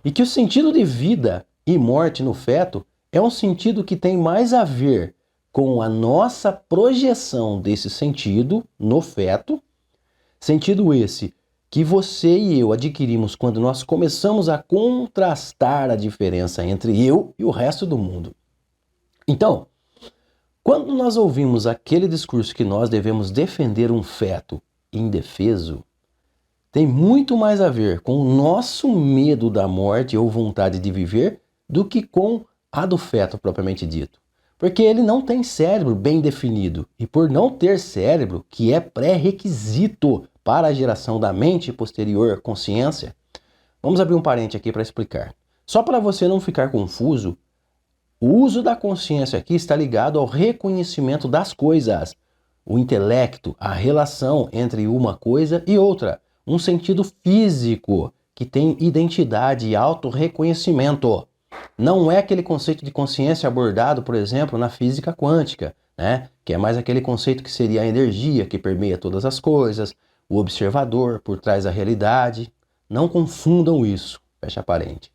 E que o sentido de vida e morte no feto é um sentido que tem mais a ver com a nossa projeção desse sentido no feto, sentido esse que você e eu adquirimos quando nós começamos a contrastar a diferença entre eu e o resto do mundo. Então, quando nós ouvimos aquele discurso que nós devemos defender um feto indefeso, tem muito mais a ver com o nosso medo da morte ou vontade de viver do que com a do feto propriamente dito. Porque ele não tem cérebro bem definido, e por não ter cérebro, que é pré-requisito para a geração da mente posterior consciência, vamos abrir um parênteses aqui para explicar. Só para você não ficar confuso, o uso da consciência aqui está ligado ao reconhecimento das coisas, o intelecto, a relação entre uma coisa e outra, um sentido físico que tem identidade e autorreconhecimento. Não é aquele conceito de consciência abordado, por exemplo, na física quântica, né? Que é mais aquele conceito que seria a energia que permeia todas as coisas, o observador por trás da realidade. Não confundam isso, fecha parênteses.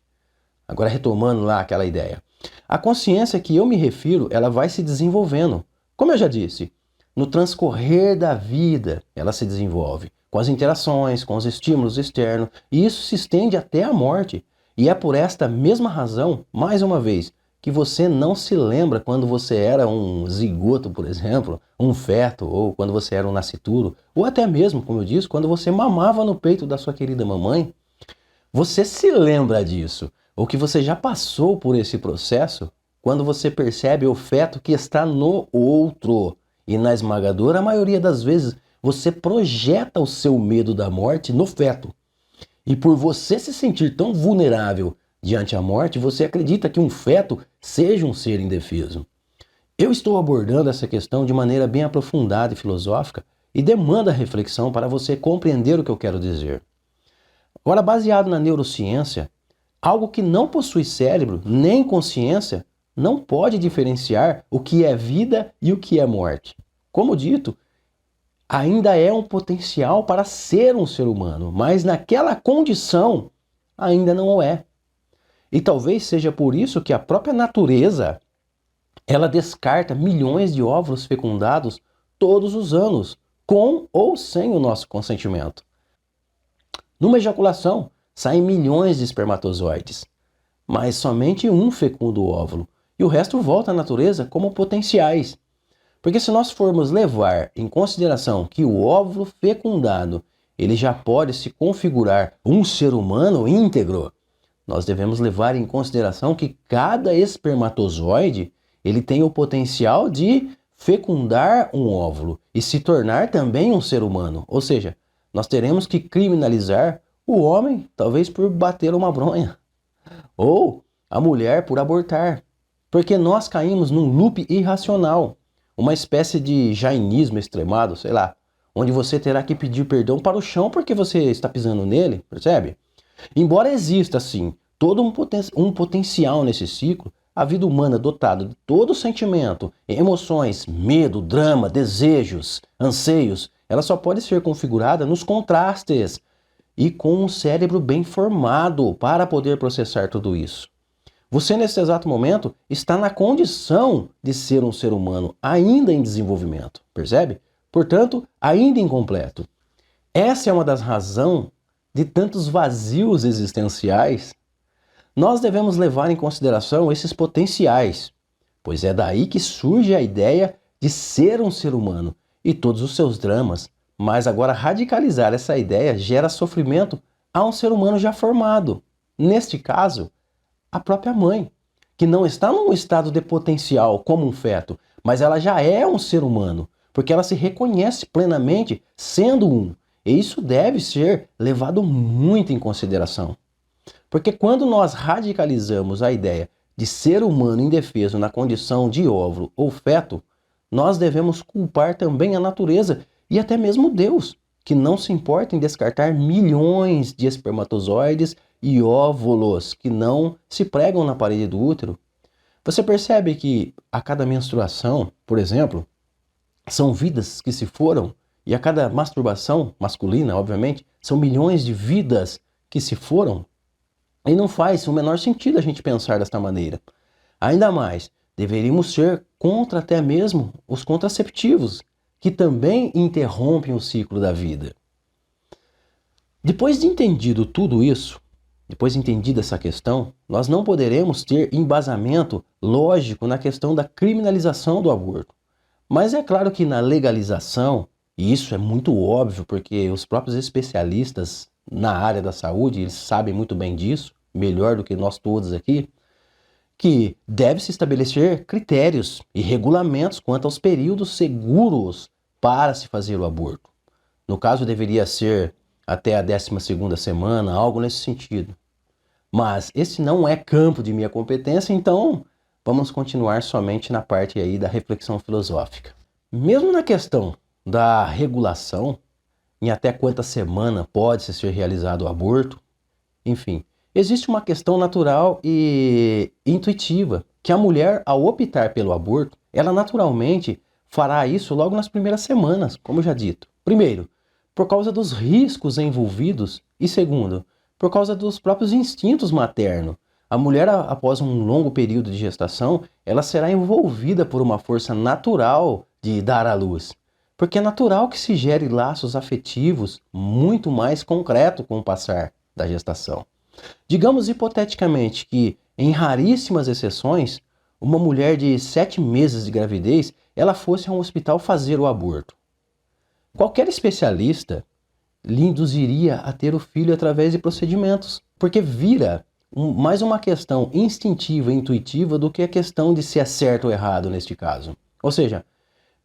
Agora retomando lá aquela ideia. A consciência que eu me refiro, ela vai se desenvolvendo. Como eu já disse, no transcorrer da vida, ela se desenvolve com as interações, com os estímulos externos, e isso se estende até a morte. E é por esta mesma razão, mais uma vez, que você não se lembra quando você era um zigoto, por exemplo, um feto, ou quando você era um nascituro, ou até mesmo, como eu disse, quando você mamava no peito da sua querida mamãe. Você se lembra disso, ou que você já passou por esse processo quando você percebe o feto que está no outro. E na esmagadora maioria das vezes, você projeta o seu medo da morte no feto. E por você se sentir tão vulnerável diante a morte, você acredita que um feto seja um ser indefeso. Eu estou abordando essa questão de maneira bem aprofundada e filosófica e demanda reflexão para você compreender o que eu quero dizer. Agora, baseado na neurociência, algo que não possui cérebro nem consciência não pode diferenciar o que é vida e o que é morte. Como dito, ainda é um potencial para ser um ser humano, mas naquela condição ainda não o é. E talvez seja por isso que a própria natureza, ela descarta milhões de óvulos fecundados todos os anos, com ou sem o nosso consentimento. Numa ejaculação, saem milhões de espermatozoides, mas somente um fecunda o óvulo, e o resto volta à natureza como potenciais. Porque se nós formos levar em consideração que o óvulo fecundado ele já pode se configurar um ser humano íntegro, nós devemos levar em consideração que cada espermatozoide ele tem o potencial de fecundar um óvulo e se tornar também um ser humano. Ou seja, nós teremos que criminalizar o homem, talvez por bater uma bronha, ou a mulher por abortar, porque nós caímos num loop irracional. Uma espécie de jainismo extremado, sei lá, onde você terá que pedir perdão para o chão porque você está pisando nele, percebe? Embora exista, sim, todo um potencial nesse ciclo, a vida humana dotada de todo sentimento, emoções, medo, drama, desejos, anseios, ela só pode ser configurada nos contrastes e com um cérebro bem formado para poder processar tudo isso. Você, nesse exato momento, está na condição de ser um ser humano ainda em desenvolvimento, percebe? Portanto, ainda incompleto. Essa é uma das razões de tantos vazios existenciais. Nós devemos levar em consideração esses potenciais, pois é daí que surge a ideia de ser um ser humano e todos os seus dramas, mas agora radicalizar essa ideia gera sofrimento a um ser humano já formado. Neste caso, a própria mãe, que não está num estado de potencial como um feto, mas ela já é um ser humano, porque ela se reconhece plenamente sendo um. E isso deve ser levado muito em consideração. Porque quando nós radicalizamos a ideia de ser humano indefeso na condição de óvulo ou feto, nós devemos culpar também a natureza e até mesmo Deus, que não se importa em descartar milhões de espermatozoides e óvulos que não se pregam na parede do útero. Você percebe que a cada menstruação, por exemplo, são vidas que se foram, e a cada masturbação masculina, obviamente, são milhões de vidas que se foram? E não faz o menor sentido a gente pensar desta maneira. Ainda mais, deveríamos ser contra até mesmo os contraceptivos, que também interrompem o ciclo da vida. Depois de entendido tudo isso, depois de entendida essa questão, nós não poderemos ter embasamento lógico na questão da criminalização do aborto. Mas é claro que na legalização, e isso é muito óbvio porque os próprios especialistas na área da saúde, eles sabem muito bem disso, melhor do que nós todos aqui, que deve-se estabelecer critérios e regulamentos quanto aos períodos seguros para se fazer o aborto. No caso, deveria ser até a 12ª semana, algo nesse sentido. Mas esse não é campo de minha competência, então vamos continuar somente na parte aí da reflexão filosófica. Mesmo na questão da regulação, em até quanta semana pode ser realizado o aborto, enfim, existe uma questão natural e intuitiva, que a mulher, ao optar pelo aborto, ela naturalmente fará isso logo nas primeiras semanas, como já dito. Primeiro, por causa dos riscos envolvidos, e segundo, por causa dos próprios instintos maternos. A mulher, após um longo período de gestação, ela será envolvida por uma força natural de dar à luz. Porque é natural que se gere laços afetivos muito mais concretos com o passar da gestação. Digamos hipoteticamente que, em raríssimas exceções, uma mulher de 7 meses de gravidez, ela fosse a um hospital fazer o aborto. Qualquer especialista lhe induziria a ter o filho através de procedimentos, porque vira mais uma questão instintiva e intuitiva do que a questão de se é certo ou errado neste caso. Ou seja,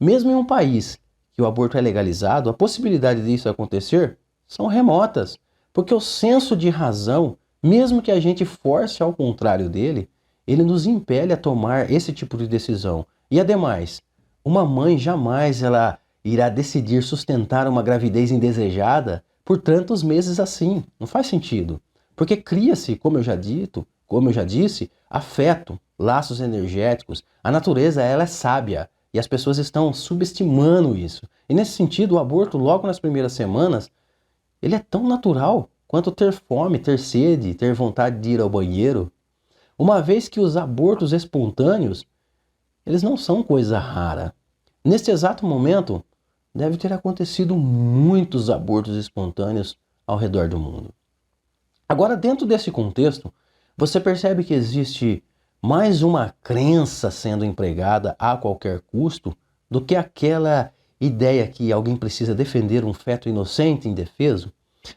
mesmo em um país que o aborto é legalizado, a possibilidade disso acontecer são remotas, porque o senso de razão, mesmo que a gente force ao contrário dele, ele nos impele a tomar esse tipo de decisão. E ademais, uma mãe jamais ela irá decidir sustentar uma gravidez indesejada por tantos meses assim. Não faz sentido. Porque cria-se, como eu já disse, afeto, laços energéticos. A natureza ela é sábia e as pessoas estão subestimando isso. E nesse sentido, o aborto logo nas primeiras semanas, ele é tão natural quanto ter fome, ter sede, ter vontade de ir ao banheiro. Uma vez que os abortos espontâneos, eles não são coisa rara. Neste exato momento, deve ter acontecido muitos abortos espontâneos ao redor do mundo. Agora, dentro desse contexto, você percebe que existe mais uma crença sendo empregada a qualquer custo do que aquela ideia que alguém precisa defender um feto inocente e indefeso?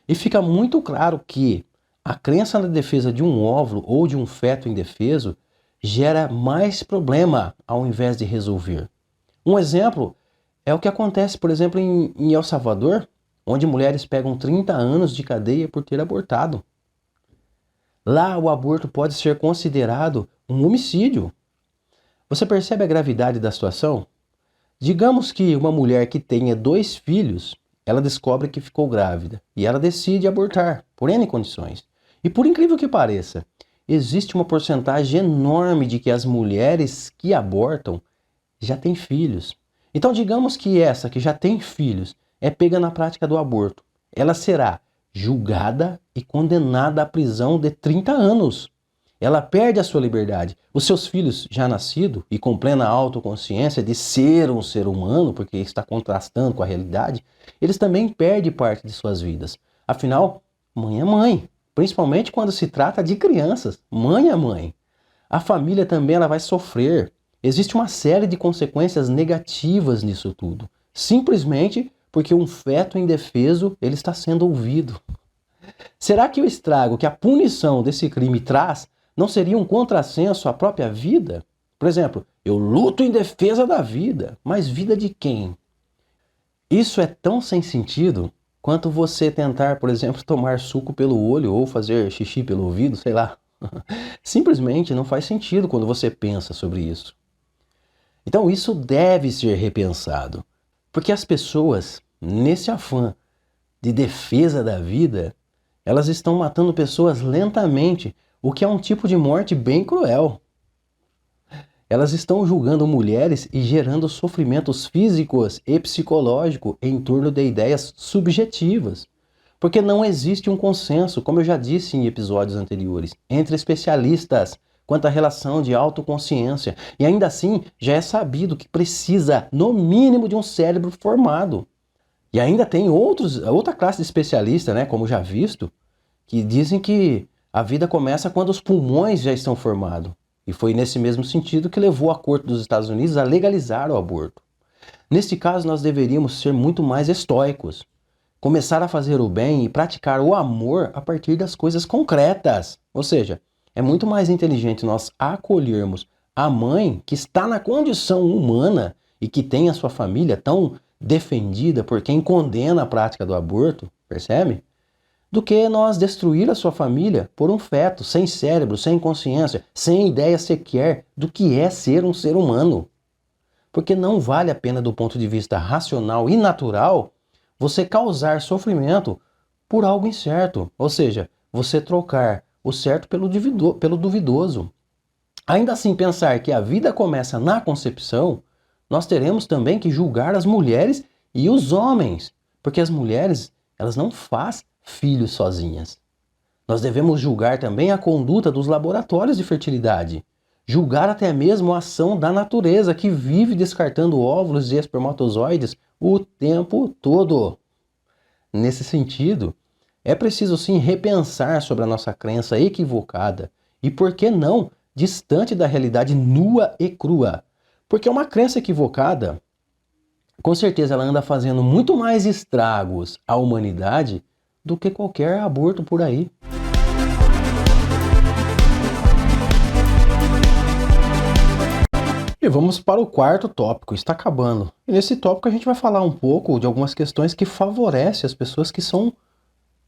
E fica muito claro que a crença na defesa de um óvulo ou de um feto indefeso gera mais problema ao invés de resolver. Um exemplo é o que acontece, por exemplo, em El Salvador, onde mulheres pegam 30 anos de cadeia por ter abortado. Lá, o aborto pode ser considerado um homicídio. Você percebe a gravidade da situação? Digamos que uma mulher que tenha 2 filhos, ela descobre que ficou grávida e ela decide abortar, por N condições. E por incrível que pareça, existe uma porcentagem enorme de que as mulheres que abortam já têm filhos. Então, digamos que essa que já tem filhos é pega na prática do aborto. Ela será julgada e condenada à prisão de 30 anos. Ela perde a sua liberdade. Os seus filhos já nascidos e com plena autoconsciência de ser um ser humano, porque está contrastando com a realidade, eles também perdem parte de suas vidas. Afinal, mãe é mãe, principalmente quando se trata de crianças. Mãe é mãe. A família também ela vai sofrer. Existe uma série de consequências negativas nisso tudo. Simplesmente porque um feto indefeso ele está sendo ouvido. Será que o estrago que a punição desse crime traz não seria um contrassenso à própria vida? Por exemplo, eu luto em defesa da vida, mas vida de quem? Isso é tão sem sentido quanto você tentar, por exemplo, tomar suco pelo olho ou fazer xixi pelo ouvido, sei lá. Simplesmente não faz sentido quando você pensa sobre isso. Então isso deve ser repensado, porque as pessoas, nesse afã de defesa da vida, elas estão matando pessoas lentamente, o que é um tipo de morte bem cruel. Elas estão julgando mulheres e gerando sofrimentos físicos e psicológicos em torno de ideias subjetivas. Porque não existe um consenso, como eu já disse em episódios anteriores, entre especialistas quanto à relação de autoconsciência. E ainda assim, já é sabido que precisa, no mínimo, de um cérebro formado. E ainda tem outra classe de especialistas, né, como já visto, que dizem que a vida começa quando os pulmões já estão formados. E foi nesse mesmo sentido que levou a Corte dos Estados Unidos a legalizar o aborto. Neste caso, nós deveríamos ser muito mais estoicos. Começar a fazer o bem e praticar o amor a partir das coisas concretas. Ou seja, é muito mais inteligente nós acolhermos a mãe que está na condição humana e que tem a sua família tão defendida por quem condena a prática do aborto, percebe? Do que nós destruir a sua família por um feto, sem cérebro, sem consciência, sem ideia sequer do que é ser um ser humano. Porque não vale a pena do ponto de vista racional e natural você causar sofrimento por algo incerto, ou seja, você trocar o certo pelo duvidoso. Ainda assim, pensar que a vida começa na concepção, nós teremos também que julgar as mulheres e os homens, porque as mulheres, elas não fazem filhos sozinhas. Nós devemos julgar também a conduta dos laboratórios de fertilidade, julgar até mesmo a ação da natureza que vive descartando óvulos e espermatozoides o tempo todo. Nesse sentido, é preciso sim repensar sobre a nossa crença equivocada e, por que não, distante da realidade nua e crua. Porque uma crença equivocada, com certeza ela anda fazendo muito mais estragos à humanidade do que qualquer aborto por aí. E vamos para o quarto tópico, está acabando. E nesse tópico a gente vai falar um pouco de algumas questões que favorecem as pessoas que são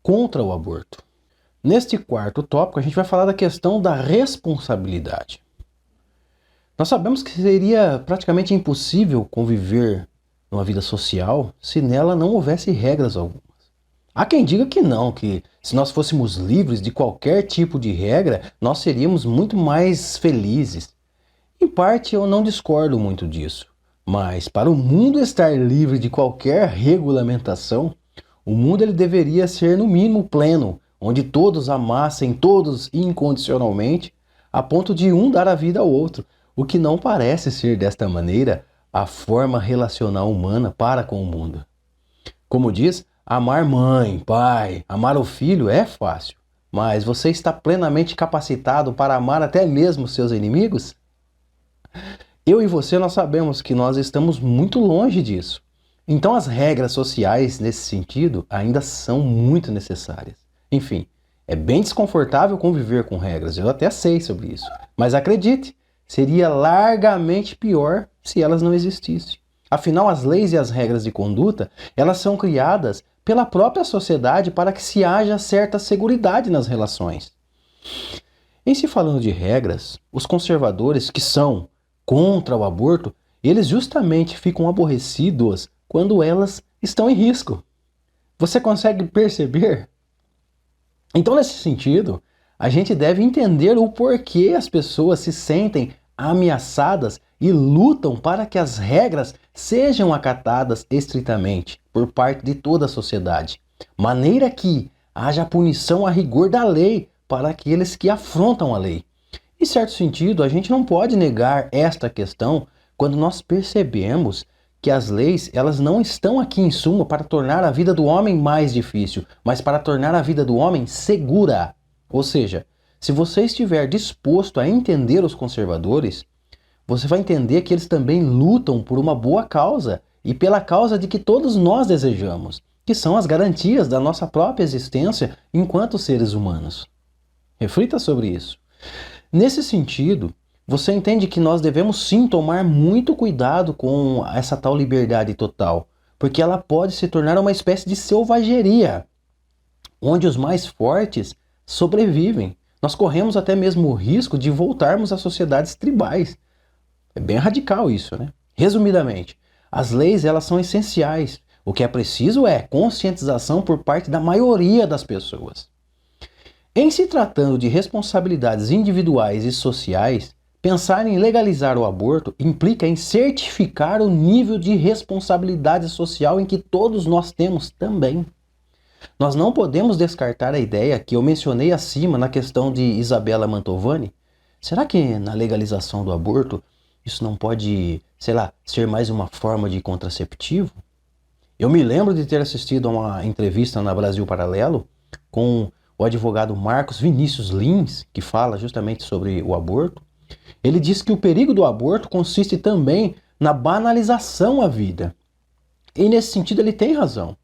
contra o aborto. Neste quarto tópico a gente vai falar da questão da responsabilidade. Nós sabemos que seria praticamente impossível conviver numa vida social se nela não houvesse regras algumas. Há quem diga que não, que se nós fôssemos livres de qualquer tipo de regra, nós seríamos muito mais felizes. Em parte eu não discordo muito disso, mas para o mundo estar livre de qualquer regulamentação, o mundo ele deveria ser no mínimo pleno, onde todos amassem todos incondicionalmente, a ponto de um dar a vida ao outro, o que não parece ser desta maneira a forma relacional humana para com o mundo. Como diz, amar mãe, pai, amar o filho é fácil, mas você está plenamente capacitado para amar até mesmo seus inimigos? Eu e você, nós sabemos que nós estamos muito longe disso. Então as regras sociais nesse sentido ainda são muito necessárias. Enfim, é bem desconfortável conviver com regras, eu até sei sobre isso. Mas acredite, seria largamente pior se elas não existissem. Afinal, as leis e as regras de conduta, elas são criadas pela própria sociedade para que se haja certa seguridade nas relações. Em se falando de regras, os conservadores que são contra o aborto, eles justamente ficam aborrecidos quando elas estão em risco. Você consegue perceber? Então, nesse sentido, a gente deve entender o porquê as pessoas se sentem ameaçadas e lutam para que as regras sejam acatadas estritamente por parte de toda a sociedade, maneira que haja punição a rigor da lei para aqueles que afrontam a lei. Em certo sentido, a gente não pode negar esta questão quando nós percebemos que as leis elas não estão aqui em suma para tornar a vida do homem mais difícil, mas para tornar a vida do homem segura. Ou seja, se você estiver disposto a entender os conservadores, você vai entender que eles também lutam por uma boa causa e pela causa de que todos nós desejamos, que são as garantias da nossa própria existência enquanto seres humanos. Reflita sobre isso. Nesse sentido, você entende que nós devemos sim tomar muito cuidado com essa tal liberdade total, porque ela pode se tornar uma espécie de selvageria, onde os mais fortes sobrevivem. Nós corremos até mesmo o risco de voltarmos a sociedades tribais. É bem radical isso, né? Resumidamente, as leis elas são essenciais. O que é preciso é conscientização por parte da maioria das pessoas. Em se tratando de responsabilidades individuais e sociais, pensar em legalizar o aborto implica em certificar o nível de responsabilidade social em que todos nós temos também. Nós não podemos descartar a ideia que eu mencionei acima na questão de Isabella Mantovani. Será que na legalização do aborto isso não pode, ser mais uma forma de contraceptivo? Eu me lembro de ter assistido a uma entrevista na Brasil Paralelo com o advogado Marcos Vinícius Lins, que fala justamente sobre o aborto. Ele diz que o perigo do aborto consiste também na banalização à vida. E nesse sentido ele tem razão,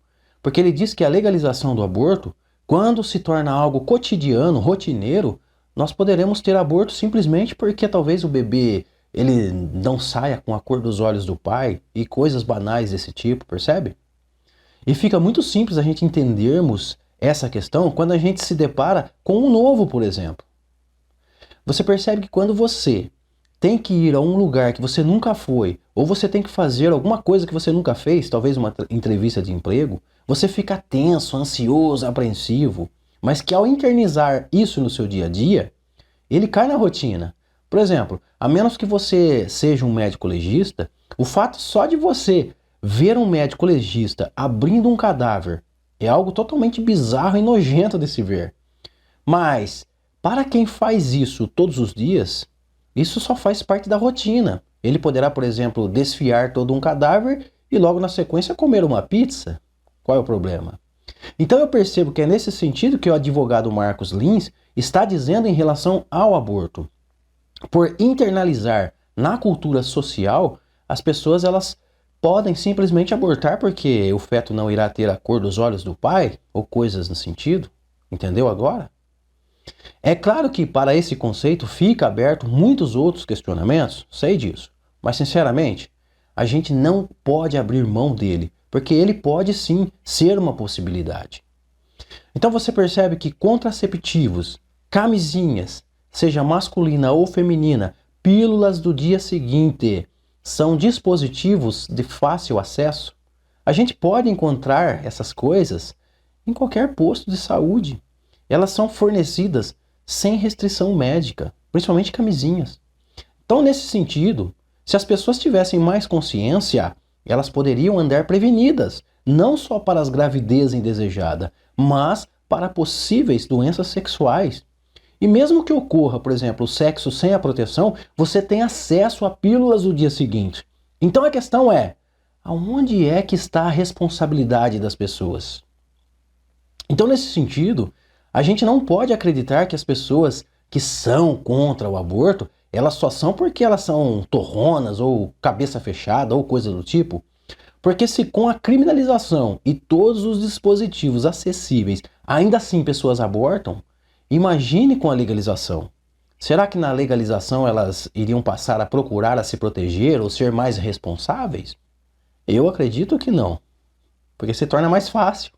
porque ele diz que a legalização do aborto, quando se torna algo cotidiano, rotineiro, nós poderemos ter aborto simplesmente porque talvez o bebê ele não saia com a cor dos olhos do pai e coisas banais desse tipo, percebe? E fica muito simples a gente entendermos essa questão quando a gente se depara com um novo, por exemplo. Você percebe que quando você tem que ir a um lugar que você nunca foi, ou você tem que fazer alguma coisa que você nunca fez, talvez uma entrevista de emprego, você fica tenso, ansioso, apreensivo, mas que ao internizar isso no seu dia a dia, ele cai na rotina. Por exemplo, a menos que você seja um médico legista, o fato só de você ver um médico legista abrindo um cadáver é algo totalmente bizarro e nojento de se ver. Mas, para quem faz isso todos os dias, isso só faz parte da rotina. Ele poderá, por exemplo, desfiar todo um cadáver e logo na sequência comer uma pizza. Qual é o problema? Então eu percebo que é nesse sentido que o advogado Marcos Lins está dizendo em relação ao aborto. Por internalizar na cultura social, as pessoas elas podem simplesmente abortar porque o feto não irá ter a cor dos olhos do pai, ou coisas no sentido. Entendeu agora? É claro que para esse conceito fica aberto muitos outros questionamentos, sei disso. Mas sinceramente, a gente não pode abrir mão dele, porque ele pode sim ser uma possibilidade. Então você percebe que contraceptivos, camisinhas, seja masculina ou feminina, pílulas do dia seguinte, são dispositivos de fácil acesso. A gente pode encontrar essas coisas em qualquer posto de saúde. Elas são fornecidas sem restrição médica, principalmente camisinhas. Então, nesse sentido, se as pessoas tivessem mais consciência, elas poderiam andar prevenidas, não só para as gravidez indesejada, mas para possíveis doenças sexuais. E mesmo que ocorra, por exemplo, o sexo sem a proteção, você tem acesso a pílulas do dia seguinte. Então a questão é, aonde é que está a responsabilidade das pessoas? Então nesse sentido, a gente não pode acreditar que as pessoas que são contra o aborto, elas só são porque elas são torronas ou cabeça fechada ou coisa do tipo. Porque se com a criminalização e todos os dispositivos acessíveis, ainda assim pessoas abortam, imagine com a legalização. Será que na legalização elas iriam passar a procurar a se proteger ou ser mais responsáveis? Eu acredito que não, porque se torna mais fácil.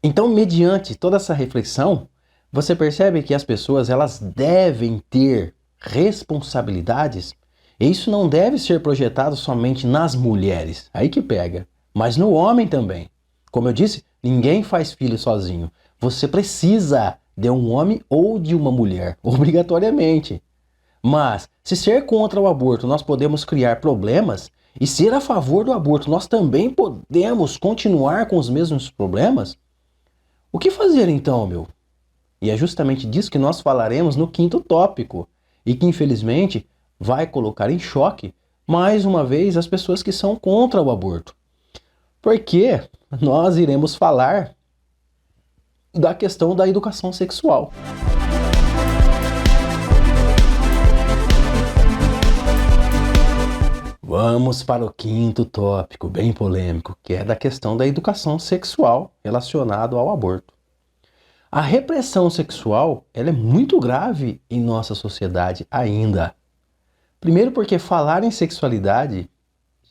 Então, mediante toda essa reflexão, você percebe que as pessoas elas devem ter responsabilidades, e isso não deve ser projetado somente nas mulheres, aí que pega, mas no homem também. Como eu disse, ninguém faz filho sozinho. Você precisa de um homem ou de uma mulher, obrigatoriamente. Mas, se ser contra o aborto nós podemos criar problemas, e ser a favor do aborto nós também podemos continuar com os mesmos problemas, o que fazer então, meu? E é justamente disso que nós falaremos no 5º tópico, e que infelizmente vai colocar em choque, mais uma vez, as pessoas que são contra o aborto. Porque nós iremos falar da questão da educação sexual. Vamos para o 5º tópico, bem polêmico, que é da questão da educação sexual relacionada ao aborto. A repressão sexual, ela é muito grave em nossa sociedade ainda. Primeiro porque falar em sexualidade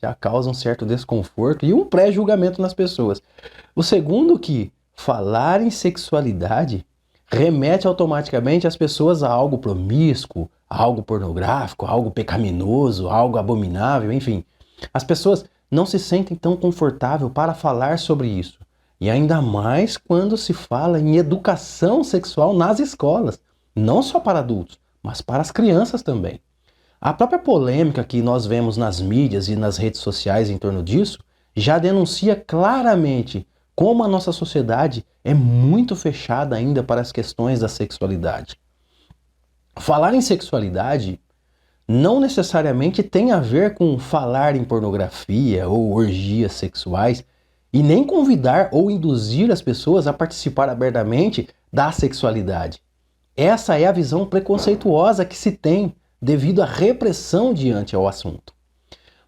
já causa um certo desconforto e um pré-julgamento nas pessoas. O segundo que falar em sexualidade remete automaticamente as pessoas a algo promíscuo, a algo pornográfico, a algo pecaminoso, a algo abominável, enfim. As pessoas não se sentem tão confortáveis para falar sobre isso. E ainda mais quando se fala em educação sexual nas escolas, não só para adultos, mas para as crianças também. A própria polêmica que nós vemos nas mídias e nas redes sociais em torno disso já denuncia claramente como a nossa sociedade é muito fechada ainda para as questões da sexualidade. Falar em sexualidade não necessariamente tem a ver com falar em pornografia ou orgias sexuais e nem convidar ou induzir as pessoas a participar abertamente da sexualidade. Essa é a visão preconceituosa que se tem devido à repressão diante ao assunto.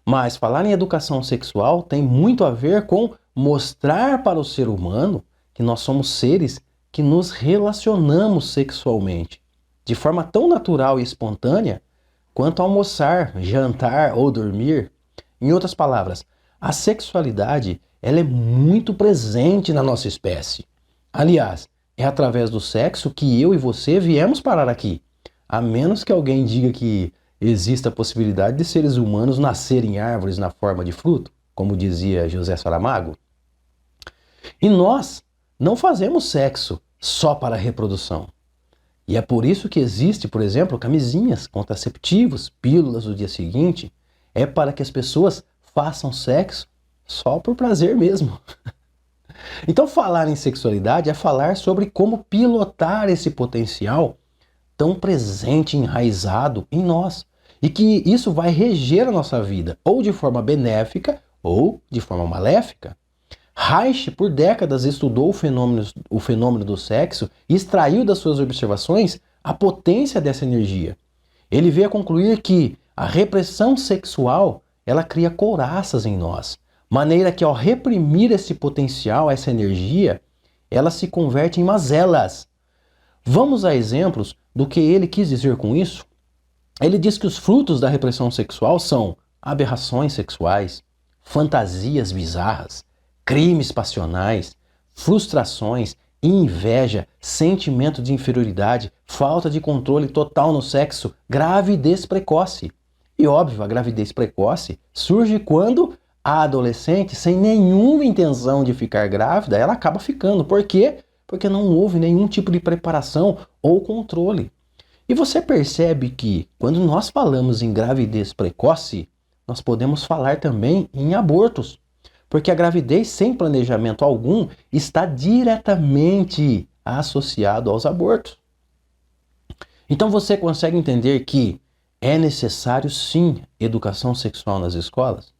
Mas falar em educação sexual tem muito a ver com mostrar para o ser humano que nós somos seres que nos relacionamos sexualmente, de forma tão natural e espontânea quanto almoçar, jantar ou dormir. Em outras palavras, a sexualidade ela é muito presente na nossa espécie. Aliás, é através do sexo que eu e você viemos parar aqui. A menos que alguém diga que exista a possibilidade de seres humanos nascerem árvores na forma de fruto, como dizia José Saramago. E nós não fazemos sexo só para a reprodução. E é por isso que existe, por exemplo, camisinhas, contraceptivos, pílulas do dia seguinte. É para que as pessoas façam sexo só por prazer mesmo. Então falar em sexualidade é falar sobre como pilotar esse potencial tão presente, enraizado em nós. E que isso vai reger a nossa vida, ou de forma benéfica, ou de forma maléfica. Reich, por décadas, estudou o fenômeno do sexo e extraiu das suas observações a potência dessa energia. Ele veio a concluir que a repressão sexual ela cria couraças em nós, maneira que ao reprimir esse potencial, essa energia, ela se converte em mazelas. Vamos a exemplos do que ele quis dizer com isso? Ele diz que os frutos da repressão sexual são aberrações sexuais, fantasias bizarras, crimes passionais, frustrações, inveja, sentimento de inferioridade, falta de controle total no sexo, gravidez precoce. E óbvio, a gravidez precoce surge quando a adolescente, sem nenhuma intenção de ficar grávida, ela acaba ficando. Por quê? Porque não houve nenhum tipo de preparação ou controle. E você percebe que, quando nós falamos em gravidez precoce, nós podemos falar também em abortos. Porque a gravidez sem planejamento algum está diretamente associado aos abortos. Então você consegue entender que é necessário sim educação sexual nas escolas?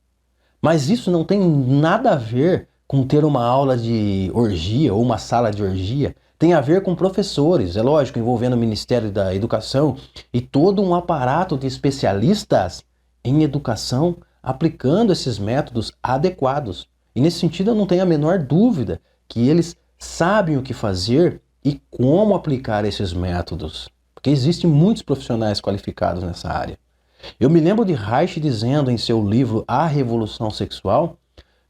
Mas isso não tem nada a ver com ter uma aula de orgia ou uma sala de orgia. Tem a ver com professores, é lógico, envolvendo o Ministério da Educação e todo um aparato de especialistas em educação aplicando esses métodos adequados. E nesse sentido eu não tenho a menor dúvida que eles sabem o que fazer e como aplicar esses métodos. Porque existem muitos profissionais qualificados nessa área. Eu me lembro de Reich dizendo em seu livro A Revolução Sexual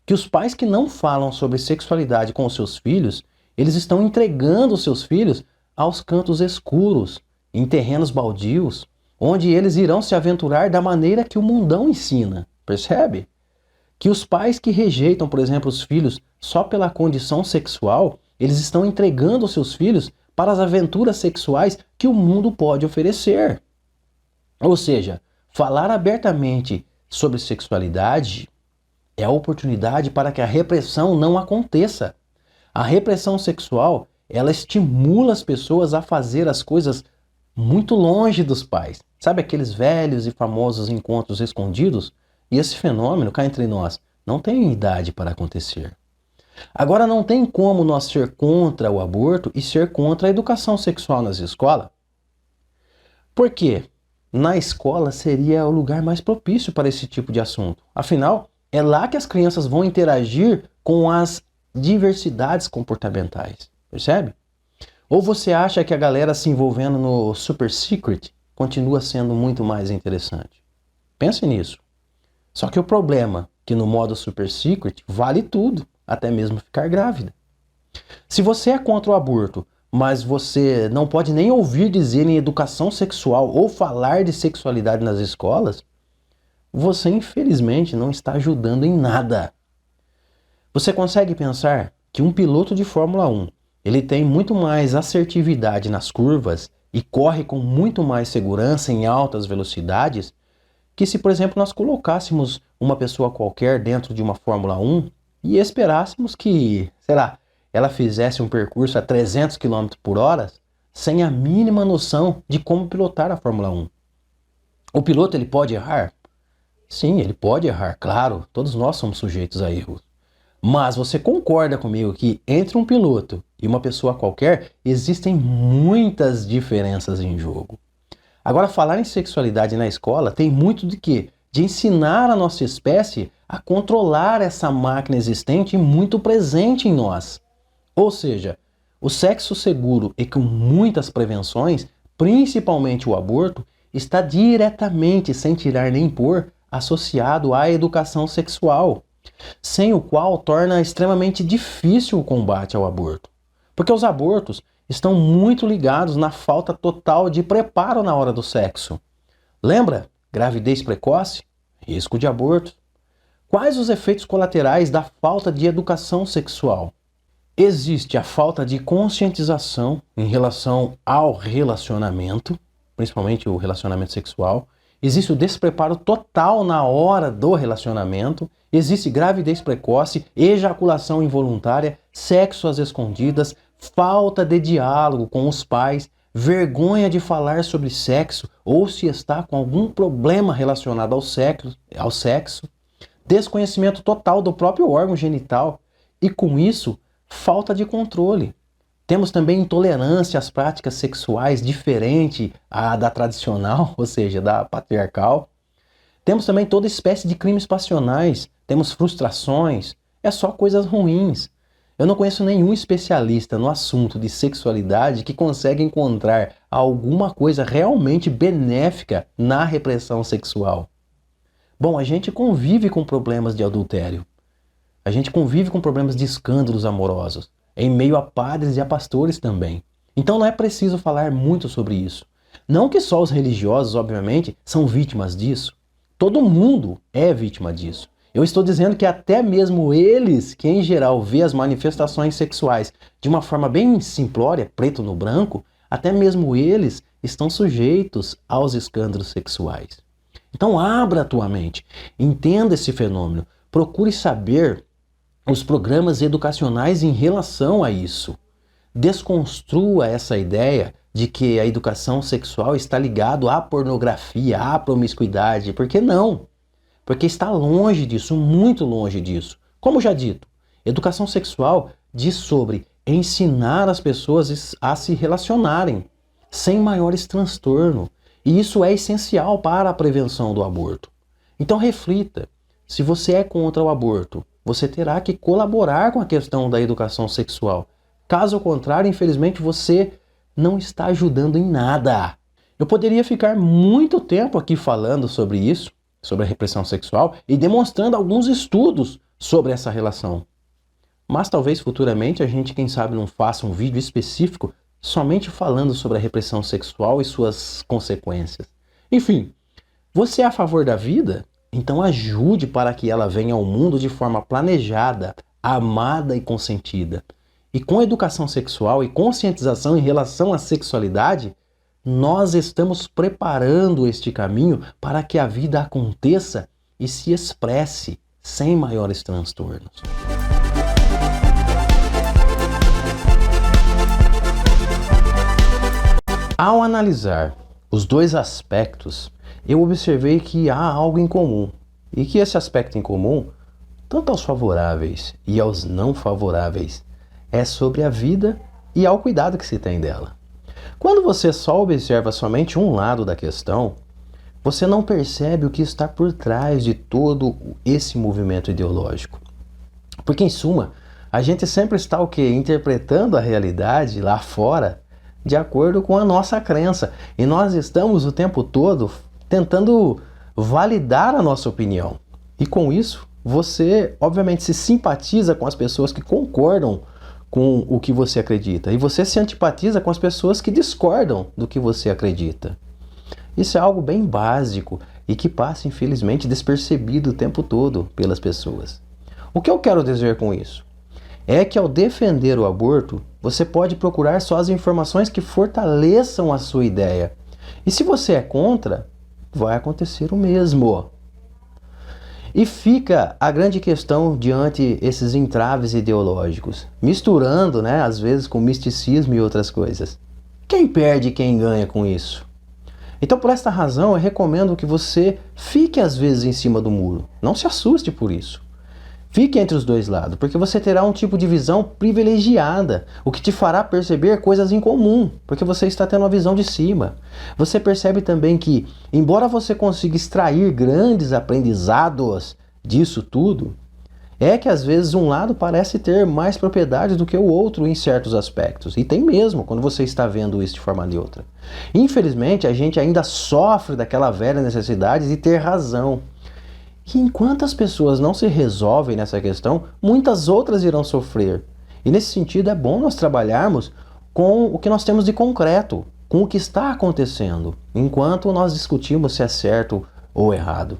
que os pais que não falam sobre sexualidade com os seus filhos, eles estão entregando os seus filhos aos cantos escuros, em terrenos baldios, onde eles irão se aventurar da maneira que o mundão ensina. Percebe? Que os pais que rejeitam, por exemplo, os filhos só pela condição sexual, eles estão entregando os seus filhos para as aventuras sexuais que o mundo pode oferecer. Ou seja, falar abertamente sobre sexualidade é a oportunidade para que a repressão não aconteça. A repressão sexual, ela estimula as pessoas a fazer as coisas muito longe dos pais. Sabe aqueles velhos e famosos encontros escondidos? E esse fenômeno, cá entre nós, não tem idade para acontecer. Agora, não tem como nós ser contra o aborto e ser contra a educação sexual nas escolas. Por quê? Na escola seria o lugar mais propício para esse tipo de assunto. Afinal, é lá que as crianças vão interagir com as diversidades comportamentais. Percebe? Ou você acha que a galera se envolvendo no super secret continua sendo muito mais interessante? Pense nisso. Só que o problema é que no modo super secret vale tudo, até mesmo ficar grávida. Se você é contra o aborto, mas você não pode nem ouvir dizer em educação sexual ou falar de sexualidade nas escolas, você infelizmente não está ajudando em nada. Você consegue pensar que um piloto de Fórmula 1, ele tem muito mais assertividade nas curvas e corre com muito mais segurança em altas velocidades que se, por exemplo, nós colocássemos uma pessoa qualquer dentro de uma Fórmula 1 e esperássemos que, sei lá, ela fizesse um percurso a 300 km por hora sem a mínima noção de como pilotar a Fórmula 1. O piloto, ele pode errar? Sim, ele pode errar, claro, todos nós somos sujeitos a erros. Mas você concorda comigo que entre um piloto e uma pessoa qualquer existem muitas diferenças em jogo. Agora, falar em sexualidade na escola tem muito de quê? De ensinar a nossa espécie a controlar essa máquina existente e muito presente em nós. Ou seja, o sexo seguro e com muitas prevenções, principalmente o aborto, está diretamente, sem tirar nem pôr, associado à educação sexual, sem o qual torna extremamente difícil o combate ao aborto. Porque os abortos estão muito ligados na falta total de preparo na hora do sexo. Lembra? Gravidez precoce? Risco de aborto. Quais os efeitos colaterais da falta de educação sexual? Existe a falta de conscientização em relação ao relacionamento, principalmente o relacionamento sexual. Existe o despreparo total na hora do relacionamento. Existe gravidez precoce, ejaculação involuntária, sexo às escondidas, falta de diálogo com os pais, vergonha de falar sobre sexo ou se está com algum problema relacionado ao sexo, desconhecimento total do próprio órgão genital e, com isso, falta de controle. Temos também intolerância às práticas sexuais diferente à da tradicional, ou seja, da patriarcal. Temos também toda espécie de crimes passionais, temos frustrações, é só coisas ruins. Eu não conheço nenhum especialista no assunto de sexualidade que consegue encontrar alguma coisa realmente benéfica na repressão sexual. Bom, a gente convive com problemas de adultério. A gente convive com problemas de escândalos amorosos, em meio a padres e a pastores também. Então não é preciso falar muito sobre isso. Não que só os religiosos, obviamente, são vítimas disso. Todo mundo é vítima disso. Eu estou dizendo que até mesmo eles, que em geral vê as manifestações sexuais de uma forma bem simplória, preto no branco, até mesmo eles estão sujeitos aos escândalos sexuais. Então abra a tua mente, entenda esse fenômeno, procure saber os programas educacionais em relação a isso. Desconstrua essa ideia de que a educação sexual está ligado à pornografia, à promiscuidade, porque não? Porque está longe disso, muito longe disso. Como já dito, educação sexual diz sobre ensinar as pessoas a se relacionarem sem maiores transtornos. E isso é essencial para a prevenção do aborto. Então reflita, se você é contra o aborto, você terá que colaborar com a questão da educação sexual. Caso contrário, infelizmente, você não está ajudando em nada. Eu poderia ficar muito tempo aqui falando sobre isso, sobre a repressão sexual, e demonstrando alguns estudos sobre essa relação. Mas talvez futuramente a gente, quem sabe, não faça um vídeo específico somente falando sobre a repressão sexual e suas consequências. Enfim, você é a favor da vida? Então ajude para que ela venha ao mundo de forma planejada, amada e consentida. e com educação sexual e conscientização em relação à sexualidade, nós estamos preparando este caminho para que a vida aconteça e se expresse sem maiores transtornos. Ao analisar os dois aspectos, eu observei que há algo em comum, e que esse aspecto em comum, tanto aos favoráveis e aos não favoráveis, é sobre a vida e ao cuidado que se tem dela. Quando você só observa somente um lado da questão, você não percebe o que está por trás de todo esse movimento ideológico. Porque, em suma, a gente sempre está o quê? Interpretando a realidade lá fora de acordo com a nossa crença. E nós estamos o tempo todo tentando validar a nossa opinião. E com isso, você, obviamente, se simpatiza com as pessoas que concordam com o que você acredita. E você se antipatiza com as pessoas que discordam do que você acredita. Isso é algo bem básico e que passa, infelizmente, despercebido o tempo todo pelas pessoas. O que eu quero dizer com isso? É que ao defender o aborto, você pode procurar só as informações que fortaleçam a sua ideia. E se você é contra, vai acontecer o mesmo. E fica a grande questão diante esses entraves ideológicos, misturando, às vezes com misticismo e outras coisas. Quem perde e quem ganha com isso? Então, por esta razão, eu recomendo que você fique às vezes em cima do muro. Não se assuste por isso. Fique entre os dois lados, porque você terá um tipo de visão privilegiada, o que te fará perceber coisas em comum, porque você está tendo uma visão de cima. Você percebe também que, embora você consiga extrair grandes aprendizados disso tudo, é que às vezes um lado parece ter mais propriedade do que o outro em certos aspectos. E tem mesmo, quando você está vendo isso de forma neutra. Infelizmente, a gente ainda sofre daquela velha necessidade de ter razão. Que enquanto as pessoas não se resolvem nessa questão, muitas outras irão sofrer. E nesse sentido é bom nós trabalharmos com o que nós temos de concreto, com o que está acontecendo, enquanto nós discutimos se é certo ou errado.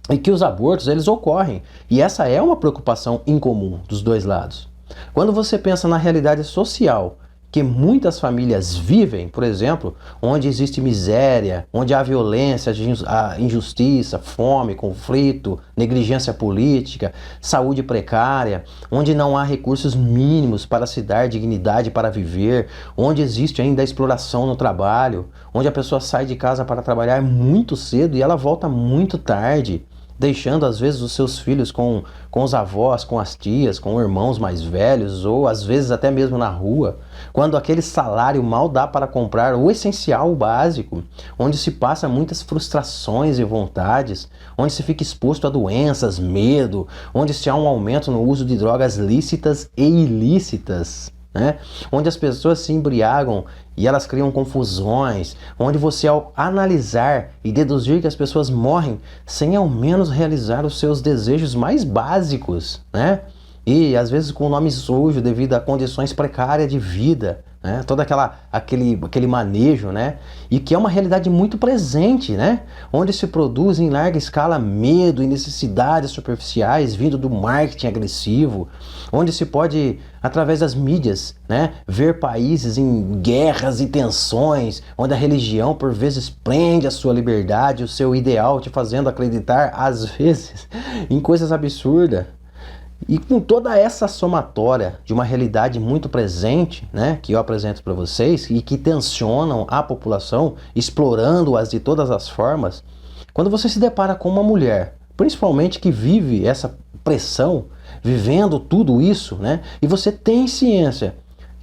E que os abortos, eles ocorrem. E essa é uma preocupação incomum dos dois lados. Quando você pensa na realidade social que muitas famílias vivem, por exemplo, onde existe miséria, onde há violência, há injustiça, fome, conflito, negligência política, saúde precária, onde não há recursos mínimos para se dar dignidade para viver, onde existe ainda a exploração no trabalho, onde a pessoa sai de casa para trabalhar muito cedo e ela volta muito tarde, deixando às vezes os seus filhos com os avós, com as tias, com irmãos mais velhos, ou às vezes até mesmo na rua, quando aquele salário mal dá para comprar o essencial, o básico, onde se passa muitas frustrações e vontades, onde se fica exposto a doenças, medo, onde se há um aumento no uso de drogas lícitas e ilícitas, onde as pessoas se embriagam e elas criam confusões, onde você, ao analisar e deduzir que as pessoas morrem sem ao menos realizar os seus desejos mais básicos, e às vezes com o nome sujo devido a condições precárias de vida, todo aquele manejo, e que é uma realidade muito presente, onde se produz em larga escala medo e necessidades superficiais vindo do marketing agressivo, onde se pode, através das mídias, ver países em guerras e tensões, onde a religião por vezes prende a sua liberdade, o seu ideal, te fazendo acreditar às vezes em coisas absurdas. E com toda essa somatória de uma realidade muito presente, que eu apresento para vocês e que tensionam a população, explorando-as de todas as formas, quando você se depara com uma mulher, principalmente que vive essa pressão, vivendo tudo isso, e você tem ciência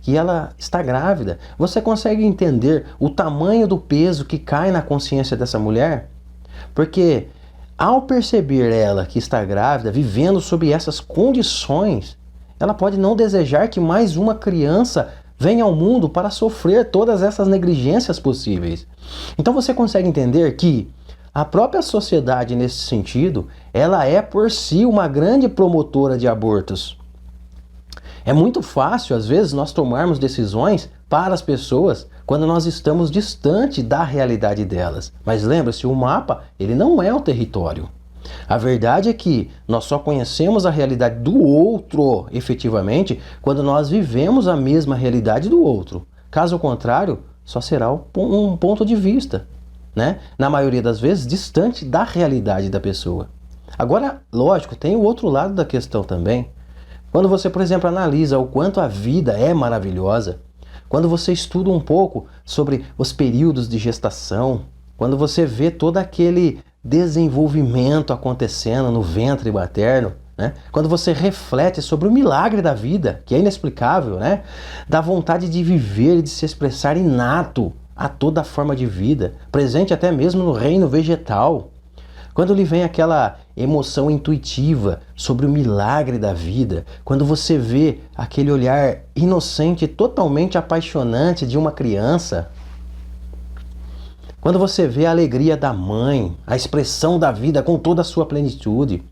que ela está grávida, você consegue entender o tamanho do peso que cai na consciência dessa mulher? Porque ao perceber ela que está grávida, vivendo sob essas condições, ela pode não desejar que mais uma criança venha ao mundo para sofrer todas essas negligências possíveis. Então você consegue entender que a própria sociedade, nesse sentido, ela é por si uma grande promotora de abortos. É muito fácil, às vezes, nós tomarmos decisões para as pessoas quando nós estamos distante da realidade delas. Mas lembre-se, o mapa, ele não é o território. A verdade é que nós só conhecemos a realidade do outro efetivamente quando nós vivemos a mesma realidade do outro. Caso contrário, só será um ponto de vista, né? Na maioria das vezes, distante da realidade da pessoa. Agora, lógico, tem o outro lado da questão também. Quando você, por exemplo, analisa o quanto a vida é maravilhosa, quando você estuda um pouco sobre os períodos de gestação, quando você vê todo aquele desenvolvimento acontecendo no ventre materno, né? Quando você reflete sobre o milagre da vida, que é inexplicável, né? Da vontade de viver e de se expressar inato a toda forma de vida, presente até mesmo no reino vegetal. Quando lhe vem aquela emoção intuitiva sobre o milagre da vida, quando você vê aquele olhar inocente e totalmente apaixonante de uma criança, quando você vê a alegria da mãe, a expressão da vida com toda a sua plenitude,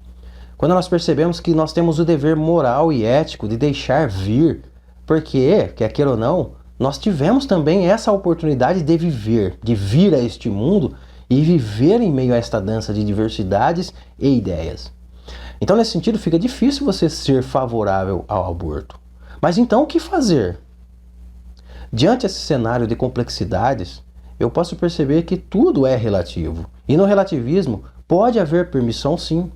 quando nós percebemos que nós temos o dever moral e ético de deixar vir, porque, quer queira ou não, nós tivemos também essa oportunidade de viver, de vir a este mundo e viver em meio a esta dança de diversidades e ideias. Então, nesse sentido, fica difícil você ser favorável ao aborto. Mas então, o que fazer? Diante desse cenário de complexidades, eu posso perceber que tudo é relativo. E no relativismo pode haver permissão sim,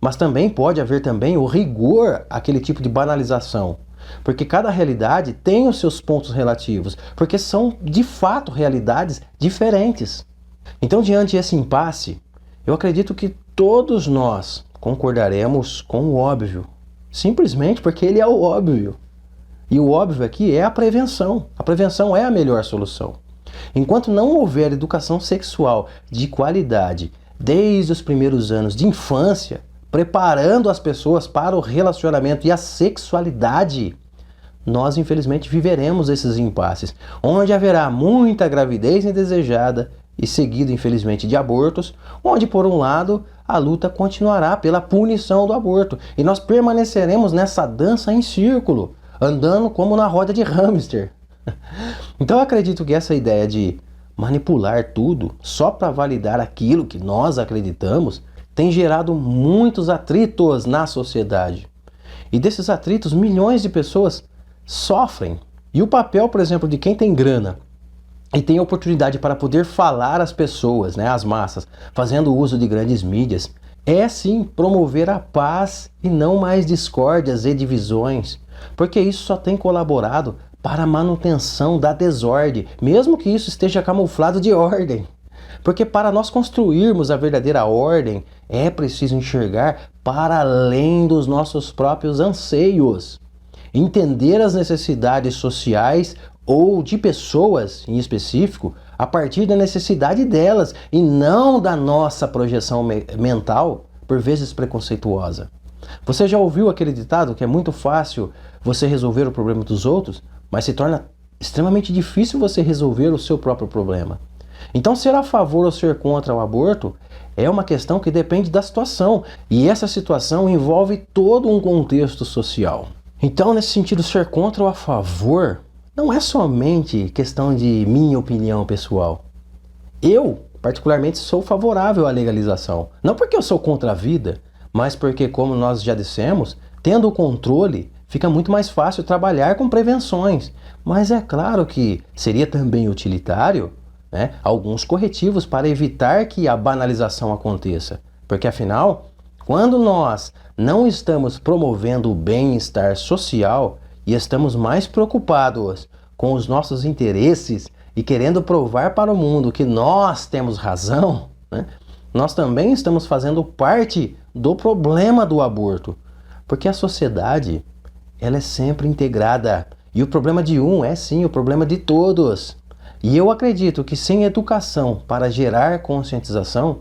mas também pode haver também o rigor, aquele tipo de banalização. Porque cada realidade tem os seus pontos relativos, porque são de fato realidades diferentes. Então, diante desse impasse, eu acredito que todos nós concordaremos com o óbvio, simplesmente porque ele é o óbvio. E o óbvio aqui é a prevenção. A prevenção é a melhor solução. Enquanto não houver educação sexual de qualidade desde os primeiros anos de infância, preparando as pessoas para o relacionamento e a sexualidade, nós infelizmente viveremos esses impasses, onde haverá muita gravidez indesejada e seguido infelizmente de abortos, onde por um lado a luta continuará pela punição do aborto e nós permaneceremos nessa dança em círculo, andando como na roda de hamster. Então eu acredito que essa ideia de manipular tudo só para validar aquilo que nós acreditamos tem gerado muitos atritos na sociedade. E desses atritos, milhões de pessoas sofrem. E o papel, por exemplo, de quem tem grana e tem oportunidade para poder falar às pessoas, né, às massas, fazendo uso de grandes mídias, é sim promover a paz e não mais discórdias e divisões, porque isso só tem colaborado para a manutenção da desordem, mesmo que isso esteja camuflado de ordem. Porque para nós construirmos a verdadeira ordem, é preciso enxergar para além dos nossos próprios anseios, entender as necessidades sociais ou de pessoas em específico a partir da necessidade delas e não da nossa projeção mental, por vezes preconceituosa. Você já ouviu aquele ditado que é muito fácil você resolver o problema dos outros, mas se torna extremamente difícil você resolver o seu próprio problema? Então, ser a favor ou ser contra o aborto é uma questão que depende da situação, e essa situação envolve todo um contexto social. Então, nesse sentido, ser contra ou a favor não é somente questão de minha opinião pessoal. Eu, particularmente, sou favorável à legalização. Não porque eu sou contra a vida, mas porque, como nós já dissemos, tendo o controle, fica muito mais fácil trabalhar com prevenções. Mas é claro que seria também utilitário, né, alguns corretivos para evitar que a banalização aconteça. Porque, afinal, quando nós não estamos promovendo o bem-estar social e estamos mais preocupados com os nossos interesses e querendo provar para o mundo que nós temos razão, né, nós também estamos fazendo parte do problema do aborto. Porque a sociedade, ela é sempre integrada. E o problema de um é sim o problema de todos. E eu acredito que sem educação para gerar conscientização,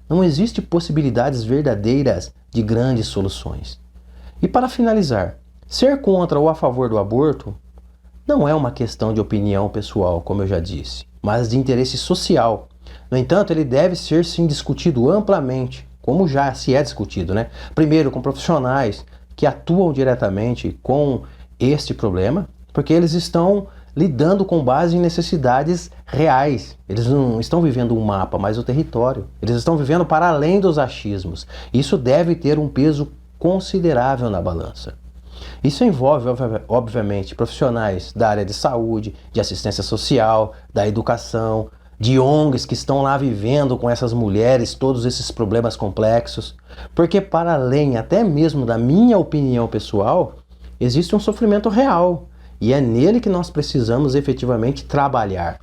não existe possibilidades verdadeiras de grandes soluções. E para finalizar, ser contra ou a favor do aborto não é uma questão de opinião pessoal, como eu já disse, mas de interesse social. No entanto, ele deve ser sim discutido amplamente, como já se é discutido, né? Primeiro com profissionais que atuam diretamente com este problema, porque eles estão lidando com base em necessidades reais. Eles não estão vivendo um mapa, mas o território. Eles estão vivendo para além dos achismos. Isso deve ter um peso considerável na balança. Isso envolve, obviamente, profissionais da área de saúde, de assistência social, da educação, de ONGs que estão lá vivendo com essas mulheres todos esses problemas complexos. Porque para além até mesmo da minha opinião pessoal, existe um sofrimento real. E é nele que nós precisamos efetivamente trabalhar.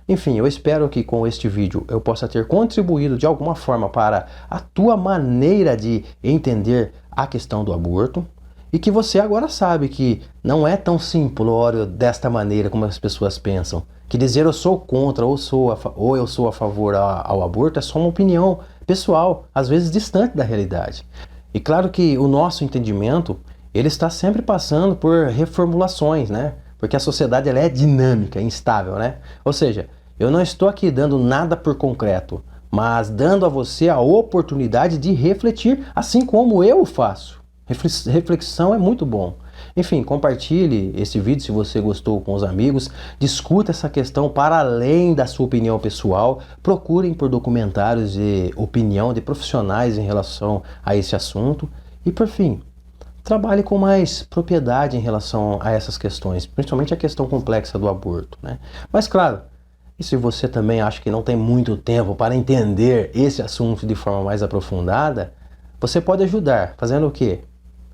Enfim, eu espero que com este vídeo eu possa ter contribuído de alguma forma para a tua maneira de entender a questão do aborto. E que você agora sabe que não é tão simplório desta maneira como as pessoas pensam. Que dizer eu sou contra ou eu sou a favor ao aborto é só uma opinião pessoal, às vezes distante da realidade. E claro que o nosso entendimento, ele está sempre passando por reformulações, né? Porque a sociedade ela é dinâmica, instável, né? Ou seja, eu não estou aqui dando nada por concreto, mas dando a você a oportunidade de refletir, assim como eu faço. Reflexão é muito bom. Enfim, compartilhe esse vídeo se você gostou com os amigos, discuta essa questão para além da sua opinião pessoal, procurem por documentários de opinião de profissionais em relação a esse assunto e, por fim, trabalhe com mais propriedade em relação a essas questões, principalmente a questão complexa do aborto, né? Mas claro, e se você também acha que não tem muito tempo para entender esse assunto de forma mais aprofundada, você pode ajudar, fazendo o quê?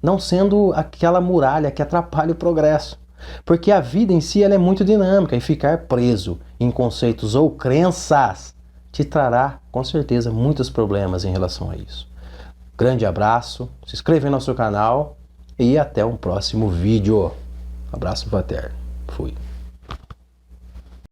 Não sendo aquela muralha que atrapalha o progresso. Porque a vida em si ela é muito dinâmica e ficar preso em conceitos ou crenças te trará, com certeza, muitos problemas em relação a isso. Grande abraço, se inscreva no nosso canal e até um próximo vídeo. Abraço fraterno. Fui.